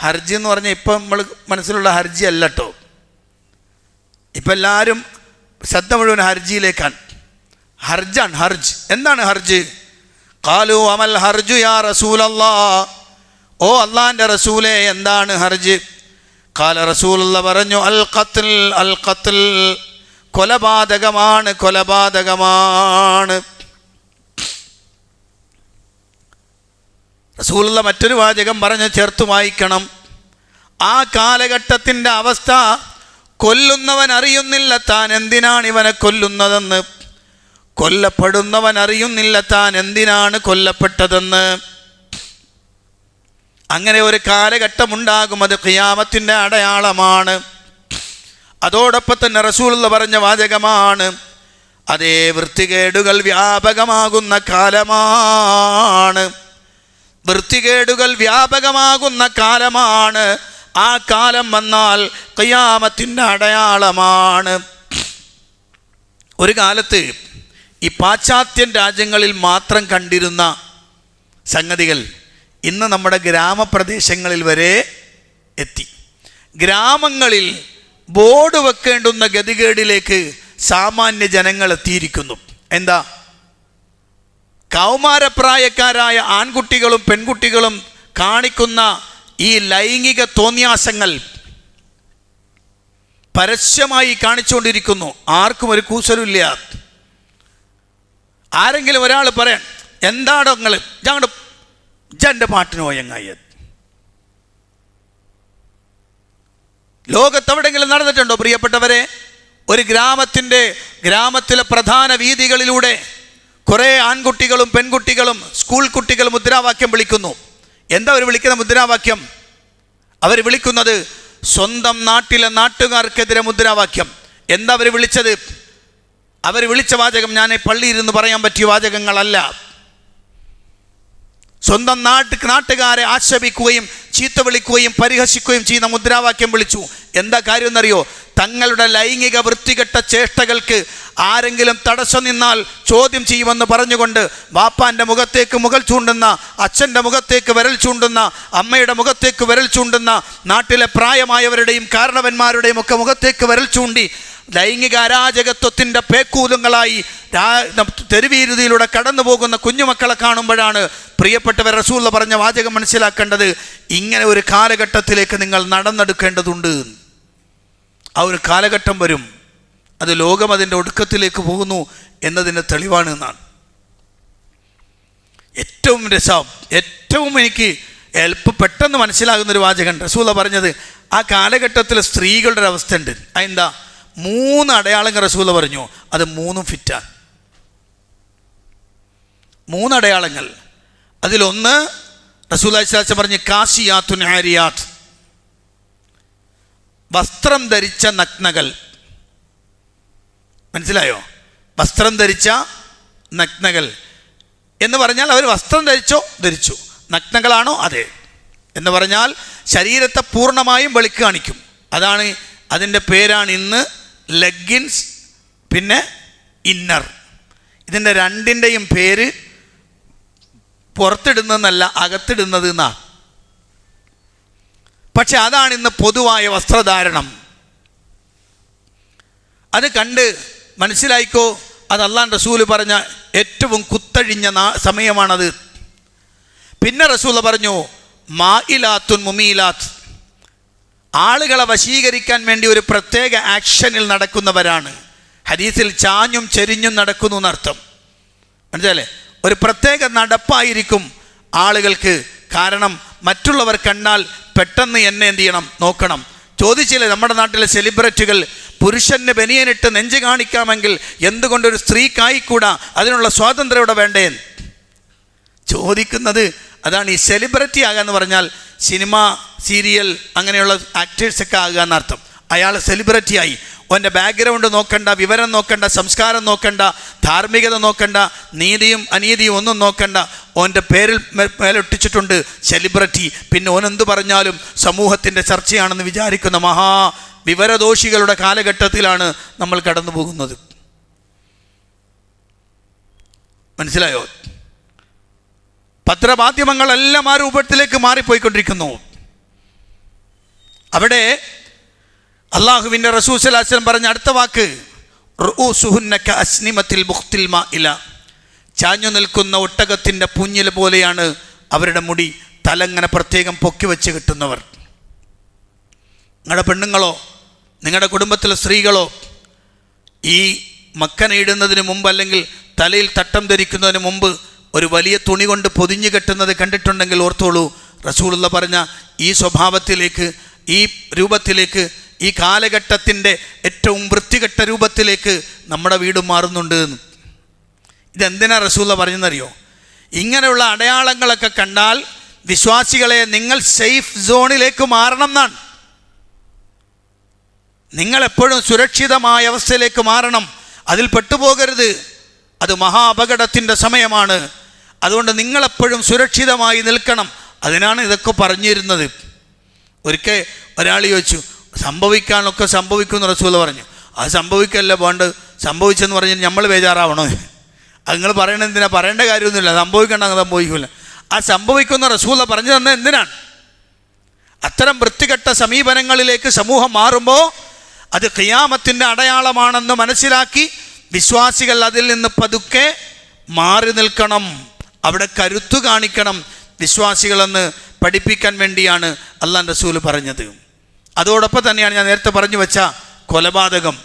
ഹർജ് എന്ന് പറഞ്ഞാൽ ഇപ്പം നമ്മൾ മനസ്സിലുള്ള ഹർജി അല്ല കേട്ടോ. ഇപ്പം എല്ലാവരും ശ്രദ്ധ മുഴുവൻ ഹർജിയിലേക്കാണ്. ഹർജാണ്, ഹർജ്. എന്താണ് ഹർജ്? ഖാലു അമൽ ഹർജു യാ റസൂലല്ലാഹ്, ഓ അള്ളാൻ്റെ റസൂലേ എന്താണ് ഹർജ്? ഖാല, റസൂലുള്ള പറഞ്ഞു, അൽ ഖത്ൽ, അൽ ഖത്ൽ, കൊലപാതകമാണ്, കൊലപാതകമാണ്. റസൂലുള്ള മറ്റൊരു വാചകം പറഞ്ഞ് ചേർത്ത് വായിക്കണം. ആ കാലഘട്ടത്തിൻ്റെ അവസ്ഥ കൊല്ലുന്നവൻ അറിയുന്നില്ല താൻ എന്തിനാണ് ഇവനെ കൊല്ലുന്നതെന്ന്, കൊല്ലപ്പെടുന്നവൻ അറിയുന്നില്ല താൻ എന്തിനാണ് കൊല്ലപ്പെട്ടതെന്ന്. അങ്ങനെ ഒരു കാലഘട്ടമുണ്ടാകും, അത് ഖിയാമത്തിൻ്റെ അടയാളമാണ്. അതോടൊപ്പം തന്നെ റസൂലുള്ള പറഞ്ഞ വാചകമാണ്, അതേ വൃത്തികേടുകൾ വ്യാപകമാകുന്ന കാലമാണ്, വൃത്തികേടുകൾ വ്യാപകമാകുന്ന കാലമാണ്. ആ കാലം വന്നാൽ ഖിയാമത്തിൻ്റെ അടയാളമാണ്. ഒരു കാലത്ത് ഈ പാശ്ചാത്യ രാജ്യങ്ങളിൽ മാത്രം കണ്ടിരുന്ന സംഗതികൾ ഇന്ന് നമ്മുടെ ഗ്രാമപ്രദേശങ്ങളിൽ വരെ എത്തി. ഗ്രാമങ്ങളിൽ ബോർഡ് വെക്കേണ്ടുന്ന ഗതികേടിലേക്ക് സാമാന്യ ജനങ്ങൾ എത്തിയിരിക്കുന്നു. എന്താ? കൗമാരപ്രായക്കാരായ ആൺകുട്ടികളും പെൺകുട്ടികളും കാണിക്കുന്ന ഈ ലൈംഗിക തോന്നിയാസങ്ങൾ പരസ്യമായി കാണിച്ചുകൊണ്ടിരിക്കുന്നു. ആർക്കും ഒരു കൂസലുമില്ല. ആരെങ്കിലും ഒരാൾ പറയാൻ, എന്താടോ നിങ്ങൾ ഞങ്ങളുടെ ജൻ്റെ പാട്ടിന് പോയങ്ങായ, ലോകത്തെവിടെങ്കിലും നടന്നിട്ടുണ്ടോ പ്രിയപ്പെട്ടവരെ? ഒരു ഗ്രാമത്തിലെ പ്രധാന വീഥികളിലൂടെ കുറേ ആൺകുട്ടികളും പെൺകുട്ടികളും സ്കൂൾ കുട്ടികൾ മുദ്രാവാക്യം വിളിക്കുന്നു. എന്താ അവർ വിളിക്കുന്ന മുദ്രാവാക്യം? അവർ വിളിക്കുന്നത് സ്വന്തം നാട്ടിലെ നാട്ടുകാർക്കെതിരെ മുദ്രാവാക്യം. എന്താ അവർ വിളിച്ചത്? അവർ വിളിച്ച വാചകം ഞാൻ പള്ളിയിരുന്ന് പറയാൻ പറ്റിയ വാചകങ്ങളല്ല. സ്വന്തം നാട്ടുകാരെ ആക്ഷേപിക്കുകയും ചീത്ത വിളിക്കുകയും പരിഹസിക്കുകയും ചെയ്യുന്ന മുദ്രാവാക്യം വിളിച്ചു. എന്താ കാര്യം എന്നറിയോ? തങ്ങളുടെ ലൈംഗിക വൃത്തികെട്ട ചേഷ്ടകൾക്ക് ആരെങ്കിലും തടസ്സം നിന്നാൽ ചോദ്യം ചെയ്യുമെന്ന് പറഞ്ഞുകൊണ്ട് വാപ്പാൻ്റെ മുഖത്തേക്ക് മുകൾ ചൂണ്ടുന്ന, അച്ഛൻ്റെ മുഖത്തേക്ക് വിരൽ ചൂണ്ടുന്ന, അമ്മയുടെ മുഖത്തേക്ക് വിരൽ ചൂണ്ടുന്ന, നാട്ടിലെ പ്രായമായവരുടെയും കാരണവന്മാരുടെയും ഒക്കെ മുഖത്തേക്ക് വിരൽ ചൂണ്ടി ലൈംഗിക അരാജകത്വത്തിൻ്റെ പേക്കൂലങ്ങളായി തെരുവീരുതിയിലൂടെ കടന്നു പോകുന്ന കുഞ്ഞുമക്കളെ കാണുമ്പോഴാണ് പ്രിയപ്പെട്ടവർ റസൂൽ പറഞ്ഞ വാചകം മനസ്സിലാക്കേണ്ടത്. ഇങ്ങനെ ഒരു കാലഘട്ടത്തിലേക്ക് നിങ്ങൾ നടന്നെടുക്കേണ്ടതുണ്ട്. ആ ഒരു കാലഘട്ടം വരും, അത് ലോകം അതിൻ്റെ ഒടുക്കത്തിലേക്ക് പോകുന്നു എന്നതിൻ്റെ തെളിവാണ് എന്നാണ്. ഏറ്റവും എനിക്ക് പെട്ടെന്ന് മനസ്സിലാകുന്നൊരു വാചകം റസൂൽ പറഞ്ഞത്, ആ കാലഘട്ടത്തിൽ സ്ത്രീകളുടെ ഒരു അവസ്ഥ ഉണ്ട്. അതെന്താ? 3 അടയാളങ്ങൾ റസൂൽ പറഞ്ഞു. അത് 3 ഫിറ്റാണ്. 3 അടയാളങ്ങൾ. അതിലൊന്ന് റസൂലുള്ളാഹി സ്വല്ലല്ലാഹു അലൈഹി വസല്ലം പറഞ്ഞു, കാസിയാത്തുൻ ആരിയാത്ത്, വസ്ത്രം ധരിച്ച നഗ്നകൾ. മനസ്സിലായോ? വസ്ത്രം ധരിച്ച നഗ്നകൾ എന്ന് പറഞ്ഞാൽ അവർ വസ്ത്രം ധരിച്ചു. നഗ്നകളാണോ? അതെ. എന്ന് പറഞ്ഞാൽ ശരീരത്തെ പൂർണ്ണമായും വെളിക്ക് കാണിക്കും. അതാണ്, അതിൻ്റെ പേരാണ് ഇന്ന് ലെഗിൻസ്, പിന്നെ ഇന്നർ. ഇതിൻ്റെ രണ്ടിൻ്റെയും പേര് പുറത്തിടുന്നതെന്നല്ല, അകത്തിടുന്നത് എന്നാണ്. പക്ഷെ അതാണ് ഇന്ന് പൊതുവായ വസ്ത്രധാരണം. അത് കണ്ട് മനസ്സിലായിക്കോ, അത് അല്ലാഹുവിൻ്റെ റസൂൽ പറഞ്ഞ ഏറ്റവും കുത്തഴിഞ്ഞ സമയമാണത്. പിന്നെ റസൂൽ പറഞ്ഞു, മായിലാത്തുൻ മുമീലാത്ത്, ആളുകളെ വശീകരിക്കാൻ വേണ്ടി ഒരു പ്രത്യേക ആക്ഷനിൽ നടക്കുന്നവരാണ്. ഹദീസിൽ ചാഞ്ഞും ചെരിഞ്ഞും നടക്കുന്നു എന്നർത്ഥം. മനസ്സിലല്ലേ? ഒരു പ്രത്യേക നടപ്പായിരിക്കും ആളുകൾക്ക്. കാരണം മറ്റുള്ളവർ കണ്ടാൽ പെട്ടെന്ന് എന്നെ എന്ത് ചെയ്യണം? നോക്കണം. ചോദിച്ചില്ലേ നമ്മുടെ നാട്ടിലെ സെലിബ്രിറ്റികൾ, പുരുഷന് ബനിയനിട്ട് നെഞ്ച് കാണിക്കാമെങ്കിൽ എന്തുകൊണ്ടൊരു സ്ത്രീക്കായിക്കൂടാ? അതിനുള്ള സ്വാതന്ത്ര്യം ഇവിടെ വേണ്ടേ? ചോദിക്കുന്നത് അതാണ്. ഈ സെലിബ്രിറ്റി ആകാന്ന് പറഞ്ഞാൽ സിനിമ, സീരിയൽ, അങ്ങനെയുള്ള ആക്ടേഴ്സൊക്കെ ആകുക എന്നർത്ഥം. അയാൾ സെലിബ്രിറ്റിയായി. ഓൻ്റെ ബാക്ക്ഗ്രൗണ്ട് നോക്കണ്ട, വിവരം നോക്കണ്ട, സംസ്കാരം നോക്കണ്ട, ധാർമ്മികത നോക്കണ്ട, നീതിയും അനീതിയും ഒന്നും നോക്കണ്ട. ഓൻ്റെ പേരിൽ മേലൊട്ടിച്ചിട്ടുണ്ട് സെലിബ്രിറ്റി. പിന്നെ ഓനെന്ത് പറഞ്ഞാലും സമൂഹത്തിൻ്റെ ചർച്ചയാണെന്ന് വിചാരിക്കുന്ന വിവരദോഷികളുടെ കാലഘട്ടത്തിലാണ് നമ്മൾ കടന്നു പോകുന്നത്. മനസ്സിലായോ? പത്രമാധ്യമങ്ങളെല്ലാം ആ രൂപത്തിലേക്ക് മാറിപ്പോയിക്കൊണ്ടിരിക്കുന്നു. അവിടെ അള്ളാഹുവിൻ്റെ റസൂൽ സ്വല്ലല്ലാഹു അലൈഹി വസല്ലം പറഞ്ഞ അടുത്ത വാക്ക്, റൂസുഹുന്ന കഅസ്നിമത്തിൽ ബുഖ്തിൽ മാഇല, ചാഞ്ഞു നിൽക്കുന്ന ഒട്ടകത്തിൻ്റെ പുഞ്ഞിൽ പോലെയാണ് അവരുടെ മുടി. തലങ്ങനെ പ്രത്യേകം പൊക്കി വെച്ച് കിട്ടുന്നവർ. നിങ്ങളുടെ പെണ്ണുങ്ങളോ നിങ്ങളുടെ കുടുംബത്തിലെ സ്ത്രീകളോ ഈ മക്കനയിടുന്നതിന് മുമ്പ്, അല്ലെങ്കിൽ തലയിൽ തട്ടം ധരിക്കുന്നതിന് മുമ്പ് ഒരു വലിയ തുണി കൊണ്ട് പൊതിഞ്ഞു കെട്ടുന്നത് കണ്ടിട്ടുണ്ടെങ്കിൽ ഓർത്തോളൂ, റസൂലുള്ള പറഞ്ഞ ഈ സ്വഭാവത്തിലേക്ക്, ഈ രൂപത്തിലേക്ക്, ഈ കാലഘട്ടത്തിൻ്റെ ഏറ്റവും വൃത്തികെട്ട രൂപത്തിലേക്ക് നമ്മുടെ വീട് മാറുന്നുണ്ട് എന്ന്. ഇതെന്തിനാ റസൂലുള്ള പറഞ്ഞെന്നറിയോ? ഇങ്ങനെയുള്ള അടയാളങ്ങളൊക്കെ കണ്ടാൽ വിശ്വാസികളെ നിങ്ങൾ സേഫ് സോണിലേക്ക് മാറണം എന്നാണ്. നിങ്ങളെപ്പോഴും സുരക്ഷിതമായ അവസ്ഥയിലേക്ക് മാറണം, അതിൽ പെട്ടുപോകരുത്. അത് മഹാ അപകടത്തിൻ്റെ സമയമാണ്. അതുകൊണ്ട് നിങ്ങളെപ്പോഴും സുരക്ഷിതമായി നിൽക്കണം. അതിനാണ് ഇതൊക്കെ പറഞ്ഞിരുന്നത്. ഒരിക്കൽ ഒരാൾ ചോദിച്ചു, സംഭവിക്കാനൊക്കെ സംഭവിക്കുമെന്ന് റസൂൽ പറഞ്ഞു. അത് സംഭവിക്കല്ല വേണ്ട, സംഭവിച്ചെന്ന് പറഞ്ഞാൽ നമ്മൾ ബേജാറാവണോ? അത് നിങ്ങൾ പറയണത് എന്തിനാ? പറയേണ്ട കാര്യമൊന്നുമില്ല, സംഭവിക്കണ്ട, അങ്ങ് സംഭവിക്കില്ല. ആ സംഭവിക്കുന്ന റസൂൽ പറഞ്ഞു തന്നെ എന്തിനാണ്? അത്തരം വൃത്തികെട്ട സമീപനങ്ങളിലേക്ക് സമൂഹം മാറുമ്പോൾ അത് ഖിയാമത്തിൻ്റെ അടയാളമാണെന്ന് മനസ്സിലാക്കി വിശ്വാസികൾ അതിൽ നിന്ന് പതുക്കെ മാറി നിൽക്കണം, അവിടെ കരുത്തു കാണിക്കണം വിശ്വാസികളെന്ന് പഠിപ്പിക്കാൻ വേണ്ടിയാണ് അല്ലാഹുവിൻ്റെ റസൂൽ പറഞ്ഞത്. അതോടൊപ്പം തന്നെയാണ് ഞാൻ നേരത്തെ പറഞ്ഞു വെച്ച കൊലപാതകം.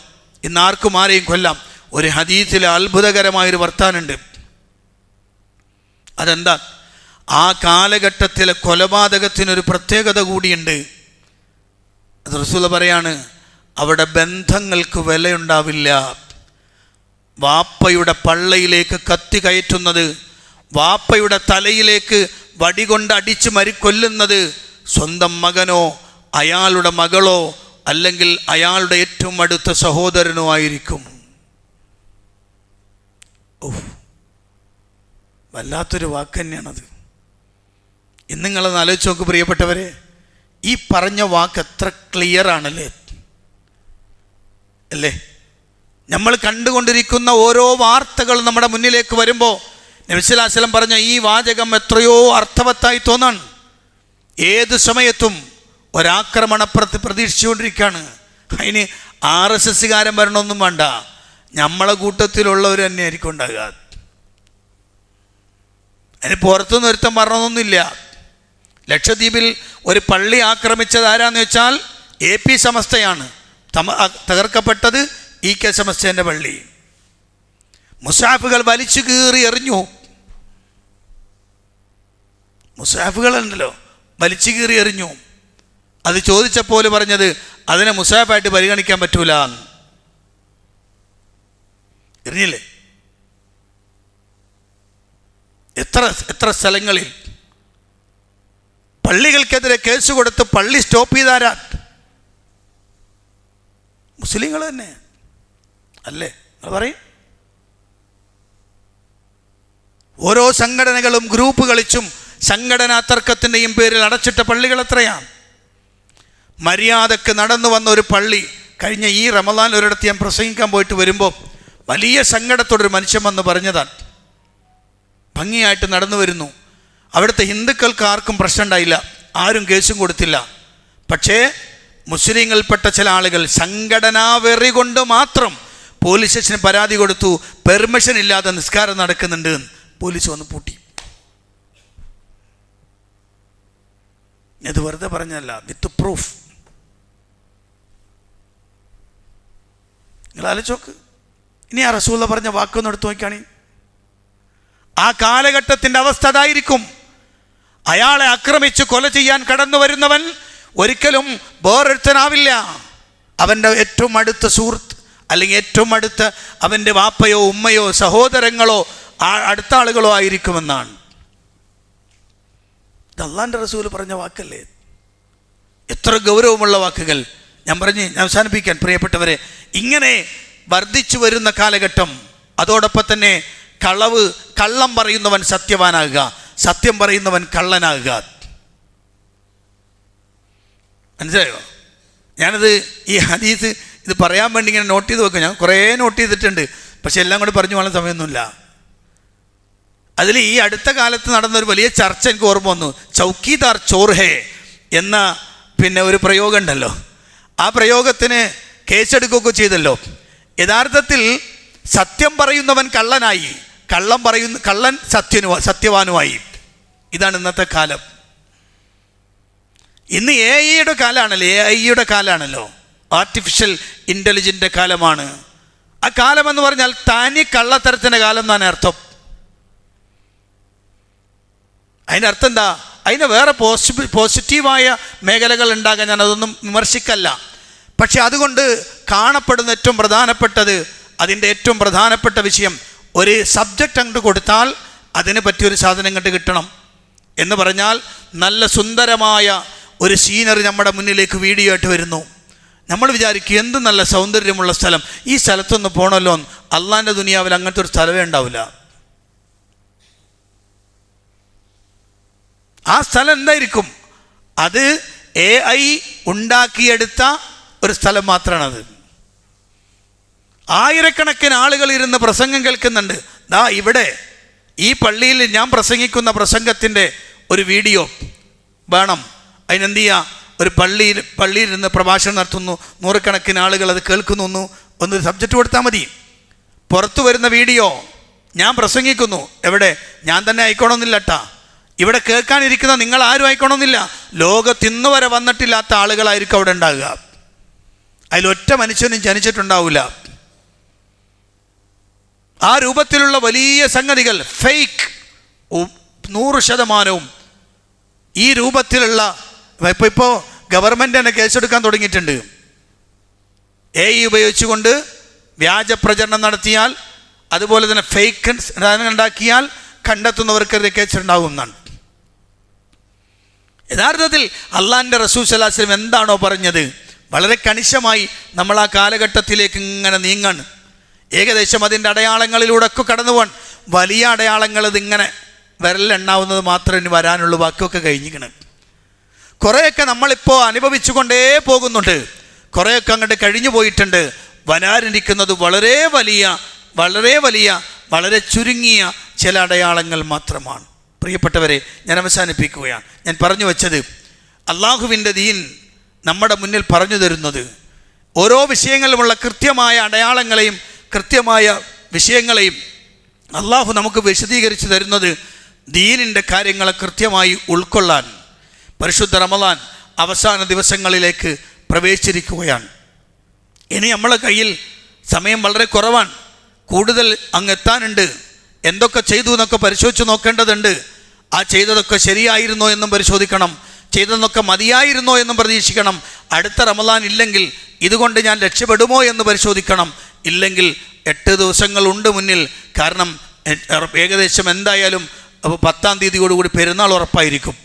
ഇന്ന് ആർക്കും ആരെയും കൊല്ലാം. ഒരു ഹദീസിൽ അത്ഭുതകരമായൊരു വർത്താനുണ്ട്. അതെന്താ? ആ കാലഘട്ടത്തിലെ കൊലപാതകത്തിനൊരു പ്രത്യേകത കൂടിയുണ്ട്. അത് റസൂൽ പറയാണ്, അവിടെ ബന്ധങ്ങൾക്ക് വിലയുണ്ടാവില്ല. വാപ്പയുടെ പള്ളയിലേക്ക് കത്തി കയറ്റുന്നത്, വാപ്പയുടെ തലയിലേക്ക് വടികൊണ്ട് അടിച്ച് കൊല്ലുന്നത് സ്വന്തം മകനോ അയാളുടെ മകളോ അല്ലെങ്കിൽ അയാളുടെ ഏറ്റവും അടുത്ത സഹോദരനോ ആയിരിക്കും. വല്ലാത്തൊരു വാക്ക് തന്നെയാണത്. ഇന്ന് നിങ്ങളൊന്ന് ആലോചിച്ച് നോക്ക് പ്രിയപ്പെട്ടവരെ, ഈ പറഞ്ഞ വാക്ക് എത്ര ക്ലിയർ ആണല്ലേ അല്ലേ? നമ്മൾ കണ്ടുകൊണ്ടിരിക്കുന്ന ഓരോ വാർത്തകൾ നമ്മുടെ മുന്നിലേക്ക് വരുമ്പോൾ നബി സല്ലല്ലാഹു അലൈഹി വസല്ലം പറഞ്ഞ ഈ വാചകം എത്രയോ അർത്ഥവത്തായി തോന്നാണ്. ഏത് സമയത്തും ഒരാക്രമണപ്രതി പ്രതീക്ഷിച്ചുകൊണ്ടിരിക്കുകയാണ്. അതിന് RSSകാരൻ വരണമെന്നും വേണ്ട, നമ്മളെ കൂട്ടത്തിലുള്ളവർ തന്നെ ആയിരിക്കും ഉണ്ടാകുക. അതിന് പുറത്തുനിന്ന് ഒരുത്തം വരണമെന്നൊന്നുമില്ല. ലക്ഷദ്വീപിൽ ഒരു പള്ളി ആക്രമിച്ചത് ആരാന്ന് വെച്ചാൽ AP സമസ്തയാണ്. തകർക്കപ്പെട്ടത് EK സമസ്തേൻ്റെ പള്ളി. മുസാഫുകൾ വലിച്ചു കീറി എറിഞ്ഞു. മുസാഫുകളുണ്ടല്ലോ, വലിച്ചു കീറി എറിഞ്ഞു. അത് ചോദിച്ചപ്പോൾ പറഞ്ഞത് അതിനെ മുസാഫായിട്ട് പരിഗണിക്കാൻ പറ്റൂല. എറിഞ്ഞില്ലേ? എത്ര സ്ഥലങ്ങളിൽ പള്ളികൾക്കെതിരെ കേസ് കൊടുത്ത് പള്ളി സ്റ്റോപ്പ് ചെയ്താരാ? മുസ്ലിങ്ങൾ തന്നെ അല്ലേ? അത് പറയും. ഓരോ സംഘടനകളും ഗ്രൂപ്പ് കളിച്ചും സംഘടനാ തർക്കത്തിൻ്റെയും പേരിൽ അടച്ചിട്ട പള്ളികൾ എത്രയാണ്? മര്യാദക്ക് നടന്നു വന്ന ഒരു പള്ളി കഴിഞ്ഞ ഈ റമദാൻ ഒരിടത്ത് ഞാൻ പ്രസംഗിക്കാൻ പോയിട്ട് വരുമ്പോൾ വലിയ സങ്കടത്തോടൊരു മനുഷ്യൻ വന്ന് പറഞ്ഞതാണ്. ഭംഗിയായിട്ട് നടന്നു വരുന്നു. അവിടുത്തെ ഹിന്ദുക്കൾക്ക് ആർക്കും പ്രശ്നം ഉണ്ടായില്ല, ആരും കേസും കൊടുത്തില്ല. പക്ഷേ മുസ്ലിങ്ങൾപ്പെട്ട ചില ആളുകൾ സംഘടനാ വെറി കൊണ്ട് മാത്രം പോലീസ് സ്റ്റേഷന് പരാതി കൊടുത്തു, പെർമിഷൻ ഇല്ലാതെ നിസ്കാരം നടക്കുന്നുണ്ട്. പോലീസ് വന്ന് പൂട്ടി. ഇത് വെറുതെ പറഞ്ഞല്ല, വിത്ത് പ്രൂഫ്. നിങ്ങൾ ആലോചിച്ചോക്ക്. ഇനി ആ റസൂല പറഞ്ഞ വാക്കൊന്നും എടുത്ത് നോക്കുകയാണ്. ആ കാലഘട്ടത്തിൻ്റെ അവസ്ഥ അതായിരിക്കും. അയാളെ ആക്രമിച്ച് കൊല ചെയ്യാൻ കടന്നു വരുന്നവൻ ഒരിക്കലും വേറൊരുത്തനാവില്ല. അവൻ്റെ ഏറ്റവും അടുത്ത സുഹൃത്ത് അല്ലെങ്കിൽ ഏറ്റവും അടുത്ത അവൻ്റെ വാപ്പയോ ഉമ്മയോ സഹോദരങ്ങളോ അടുത്ത ആളുകളോ ആയിരിക്കുമെന്നാണ്. ഇത് അല്ലാഹുവിൻ്റെ റസൂൽ പറഞ്ഞ വാക്കല്ലേ? എത്ര ഗൗരവമുള്ള വാക്കുകൾ. ഞാൻ അവസാനിപ്പിക്കാൻ പ്രിയപ്പെട്ടവരെ, ഇങ്ങനെ വർദ്ധിച്ചു വരുന്ന കാലഘട്ടം, അതോടൊപ്പം തന്നെ കള്ളം പറയുന്നവൻ സത്യവാനാകുക, സത്യം പറയുന്നവൻ കള്ളനാകുക. മനസ്സിലായോ? ഞാനത് ഈ ഹദീസ് ഇത് പറയാൻ വേണ്ടി ഇങ്ങനെ നോട്ട് ചെയ്ത് വെക്കും. ഞാൻ കുറേ നോട്ട് ചെയ്തിട്ടുണ്ട്, പക്ഷെ എല്ലാം കൂടി പറഞ്ഞു പോകാൻ സമയമൊന്നുമില്ല. അതിൽ ഈ അടുത്ത കാലത്ത് നടന്നൊരു വലിയ ചർച്ച എനിക്ക് ഓർമ്മ വന്നു. ചൗക്കീദാർ ചോർഹേ എന്ന ഒരു പ്രയോഗം ഉണ്ടല്ലോ. ആ പ്രയോഗത്തിന് കേസെടുക്കുകയൊക്കെ ചെയ്തല്ലോ. യഥാർത്ഥത്തിൽ സത്യം പറയുന്നവൻ കള്ളനായി, കള്ളൻ സത്യവാനുമായി. ഇതാണ് ഇന്നത്തെ കാലം. ഇന്ന് AI കാലമാണല്ലോ, ആർട്ടിഫിഷ്യൽ ഇൻ്റലിജൻസിൻ്റെ കാലമാണ്. ആ കാലമെന്ന് പറഞ്ഞാൽ തനി കള്ളത്തരത്തിൻ്റെ കാലം എന്നാണ് അർത്ഥം. അതിൻ്റെ അർത്ഥം എന്താ? അതിന് വേറെ പോസിറ്റീവായ മേഖലകൾ ഉണ്ടാകാൻ ഞാൻ അതൊന്നും വിമർശിക്കല്ല. പക്ഷെ അതുകൊണ്ട് കാണപ്പെടുന്ന ഏറ്റവും പ്രധാനപ്പെട്ടത്, അതിൻ്റെ ഏറ്റവും പ്രധാനപ്പെട്ട വിഷയം, ഒരു സബ്ജക്റ്റ് അങ്ങോട്ട് കൊടുത്താൽ അതിന് പറ്റിയൊരു സാധനം കണ്ട് കിട്ടണം എന്ന് പറഞ്ഞാൽ, നല്ല സുന്ദരമായ ഒരു സീനറി നമ്മുടെ മുന്നിലേക്ക് വീഡിയോ ആയിട്ട് വരുന്നു. നമ്മൾ വിചാരിക്കും എന്ത് നല്ല സൗന്ദര്യമുള്ള സ്ഥലം, ഈ സ്ഥലത്തൊന്ന് പോകണമല്ലോ. അള്ളാൻ്റെ ദുനിയാവിൽ അങ്ങനത്തെ ഒരു സ്ഥലമേ ഉണ്ടാവില്ല. ആ സ്ഥലം എന്തായിരിക്കും? അത് AI ഉണ്ടാക്കിയെടുത്ത ഒരു സ്ഥലം മാത്രമാണത്. ആയിരക്കണക്കിന് ആളുകൾ ഇരുന്ന് പ്രസംഗം കേൾക്കുന്നുണ്ട്. ദാ ഇവിടെ ഈ പള്ളിയിൽ ഞാൻ പ്രസംഗിക്കുന്ന പ്രസംഗത്തിൻ്റെ ഒരു വീഡിയോ വേണം. അതിനെന്ത് ചെയ്യുക? ഒരു പള്ളിയിൽ നിന്ന് പ്രഭാഷണം നടത്തുന്നു, നൂറുകണക്കിന് ആളുകൾ അത് കേൾക്കുന്നു, ഒന്ന് സബ്ജക്റ്റ് കൊടുത്താൽ മതി. പുറത്തു വരുന്ന വീഡിയോ ഞാൻ പ്രസംഗിക്കുന്നു. എവിടെ? ഞാൻ തന്നെ ആയിക്കോണമെന്നില്ല കേട്ടാ. ഇവിടെ കേൾക്കാനിരിക്കുന്ന നിങ്ങൾ ആരും ആയിക്കോണമെന്നില്ല. ലോകത്തിന്ന് വരെ വന്നിട്ടില്ലാത്ത ആളുകളായിരിക്കും അവിടെ ഉണ്ടാകുക. അതിലൊറ്റ മനുഷ്യനും ജനിച്ചിട്ടുണ്ടാവില്ല. ആ രൂപത്തിലുള്ള വലിയ സംഗതികൾ, ഫേക്ക് 100% ഈ രൂപത്തിലുള്ള, ഇപ്പോൾ ഗവൺമെൻറ് തന്നെ കേസെടുക്കാൻ തുടങ്ങിയിട്ടുണ്ട്. AI ഉപയോഗിച്ചുകൊണ്ട് വ്യാജ പ്രചരണം നടത്തിയാൽ, അതുപോലെ തന്നെ ഫേക്ക് ഉണ്ടാക്കിയാൽ കണ്ടെത്തുന്നവർക്കെതിരെ കേസുണ്ടാകും എന്നാണ്. യഥാർത്ഥത്തിൽ അള്ളാഹിൻ്റെ റസൂൽ സ്വല്ലല്ലാഹു അലൈഹി വസല്ലം എന്താണോ പറഞ്ഞത്, വളരെ കണിശമായി നമ്മൾ ആ കാലഘട്ടത്തിലേക്ക് ഇങ്ങനെ നീങ്ങാണ്. ഏകദേശം അതിൻ്റെ അടയാളങ്ങളിലൂടെ ഒക്കെ കടന്നു പോകാൻ, വലിയ അടയാളങ്ങൾ ഇതിങ്ങനെ വിരലെണ്ണാവുന്നത് മാത്രമേ ഇനി വരാനുള്ളൂ. ബാക്കിയൊക്കെ കഴിഞ്ഞിരിക്കണം. കുറേയൊക്കെ നമ്മളിപ്പോൾ അനുഭവിച്ചു കൊണ്ടേ പോകുന്നുണ്ട്, കുറേയൊക്കെ അങ്ങോട്ട് കഴിഞ്ഞു പോയിട്ടുണ്ട്. വരാനിരിക്കുന്നത് വളരെ വലിയ വളരെ ചുരുങ്ങിയ ചില അടയാളങ്ങൾ മാത്രമാണ്. പ്രിയപ്പെട്ടവരെ, ഞാൻ അവസാനിപ്പിക്കുകയാണ്. ഞാൻ പറഞ്ഞു വച്ചത്, അള്ളാഹുവിൻ്റെ ദീൻ നമ്മുടെ മുന്നിൽ പറഞ്ഞു തരുന്നത് ഓരോ വിഷയങ്ങളിലുമുള്ള കൃത്യമായ അടയാളങ്ങളെയും കൃത്യമായ വിഷയങ്ങളെയും അള്ളാഹു നമുക്ക് വിശദീകരിച്ച് തരുന്നത് ദീനിൻ്റെ കാര്യങ്ങളെ കൃത്യമായി ഉൾക്കൊള്ളാൻ. പരിശുദ്ധ റമളാൻ അവസാന ദിവസങ്ങളിലേക്ക് പ്രവേശിച്ചിരിക്കുകയാണ്. ഇനി നമ്മളെ കയ്യിൽ സമയം വളരെ കുറവാണ്, കൂടുതൽ അങ്ങ് എത്താനുണ്ട്. എന്തൊക്കെ ചെയ്തു എന്നൊക്കെ പരിശോധിച്ച് നോക്കേണ്ടതുണ്ട്. ആ ചെയ്തതൊക്കെ ശരിയായിരുന്നോ എന്നും പരിശോധിക്കണം, ചെയ്തതൊക്കെ മതിയായിരുന്നോ എന്നും പ്രതീക്ഷിക്കണം. അടുത്ത റമളാൻ ഇല്ലെങ്കിൽ ഇതുകൊണ്ട് ഞാൻ രക്ഷപ്പെടുമോ എന്ന് പരിശോധിക്കണം. ഇല്ലെങ്കിൽ 8 ദിവസങ്ങളുണ്ട് മുന്നിൽ. കാരണം ഏകദേശം എന്തായാലും 10-ാം തീയതിയോടുകൂടി പെരുന്നാൾ ഉറപ്പായിരിക്കും.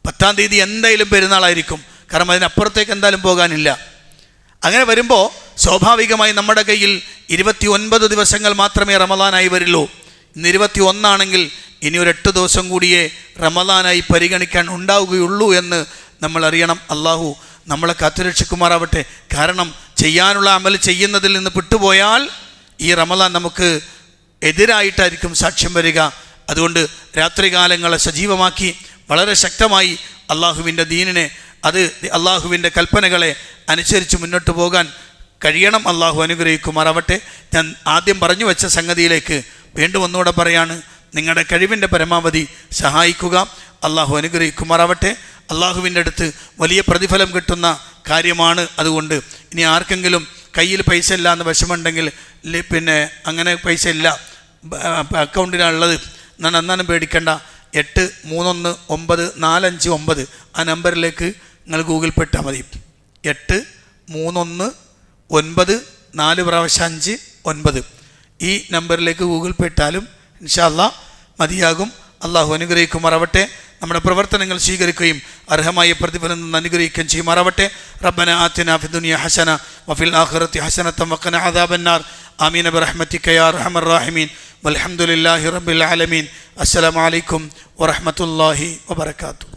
10-ാം തീയതി എന്തായാലും പെരുന്നാളായിരിക്കും. കാരണം അതിനപ്പുറത്തേക്ക് എന്തായാലും പോകാനില്ല. അങ്ങനെ വരുമ്പോൾ സ്വാഭാവികമായി നമ്മുടെ കയ്യിൽ 29 ദിവസങ്ങൾ മാത്രമേ റമളാനായി വരുള്ളൂ. ഇന്ന് 21 ആണെങ്കിൽ ഇനി ഒരു 8 ദിവസം കൂടിയേ റമളാനായി പരിഗണിക്കാൻ ഉണ്ടാവുകയുള്ളൂ എന്ന് നമ്മൾ അറിയണം. അള്ളാഹു നമ്മളെ കാത്തുരക്ഷിക്കുമാറാവട്ടെ. കാരണം ചെയ്യാനുള്ള അമൽ ചെയ്യുന്നതിൽ നിന്ന് വിട്ടുപോയാൽ ഈ റമളാൻ നമുക്ക് എതിരായിട്ടായിരിക്കും സാക്ഷ്യം വരിക. അതുകൊണ്ട് രാത്രികാലങ്ങളെ സജീവമാക്കി വളരെ ശക്തമായി അള്ളാഹുവിൻ്റെ ദീനിനെ, അത് അള്ളാഹുവിൻ്റെ കൽപ്പനകളെ അനുസരിച്ച് മുന്നോട്ട് പോകാൻ കഴിയണം. അള്ളാഹു അനുഗ്രഹിക്കുമാറാവട്ടെ. ഞാൻ ആദ്യം പറഞ്ഞു വെച്ച സംഗതിയിലേക്ക് വീണ്ടും ഒന്നുകൂടെ പറയാണ്, നിങ്ങളുടെ കഴിവിൻ്റെ പരമാവധി സഹായിക്കുക. അള്ളാഹു അനുഗ്രഹിക്കുമാറാവട്ടെ. അള്ളാഹുവിൻ്റെ അടുത്ത് വലിയ പ്രതിഫലം കിട്ടുന്ന കാര്യമാണ്. അതുകൊണ്ട് ഇനി ആർക്കെങ്കിലും കയ്യിൽ പൈസ ഇല്ല എന്ന് വിഷമമുണ്ടെങ്കിൽ, പിന്നെ അങ്ങനെ പൈസ ഇല്ല അക്കൗണ്ടിലാണുള്ളത്, ഞാൻ അന്നാനും പേടിക്കേണ്ട. 831945 ആ നമ്പറിലേക്ക് നിങ്ങൾ ഗൂഗിൾ പേ ഇട്ടാൽ മതി. 831945 ഈ നമ്പറിലേക്ക് ഗൂഗിൾ പേ ഇട്ടാലും ഇൻഷാ അല്ലാഹ് മതിയാകും. അള്ളാഹു അനുഗ്രഹിക്കുമാറാവട്ടെ. നമ്മുടെ പ്രവർത്തനങ്ങൾ സ്വീകരിക്കുകയും അർഹമായ പ്രതിഫലം അനുഗ്രഹിക്കുകയും ചെയ്യുമാറാവട്ടെ. റബ്ബനാ ആതിനാ ഫിദ്ദുനിയ ഹസന വഫിൽ ആഖിറതി ഹസനതൻ വഖിനാ അദാബന്നാർ. ആമീൻ ബിറഹ്മതിക യാ അർഹമർ റഹീമീൻ. വൽഹംദുലില്ലാഹി റബ്ബിൽ ആലമീൻ. അസ്സലാമു അലൈക്കും വറഹ്മത്തുള്ളാഹി വബറകാതുഹു.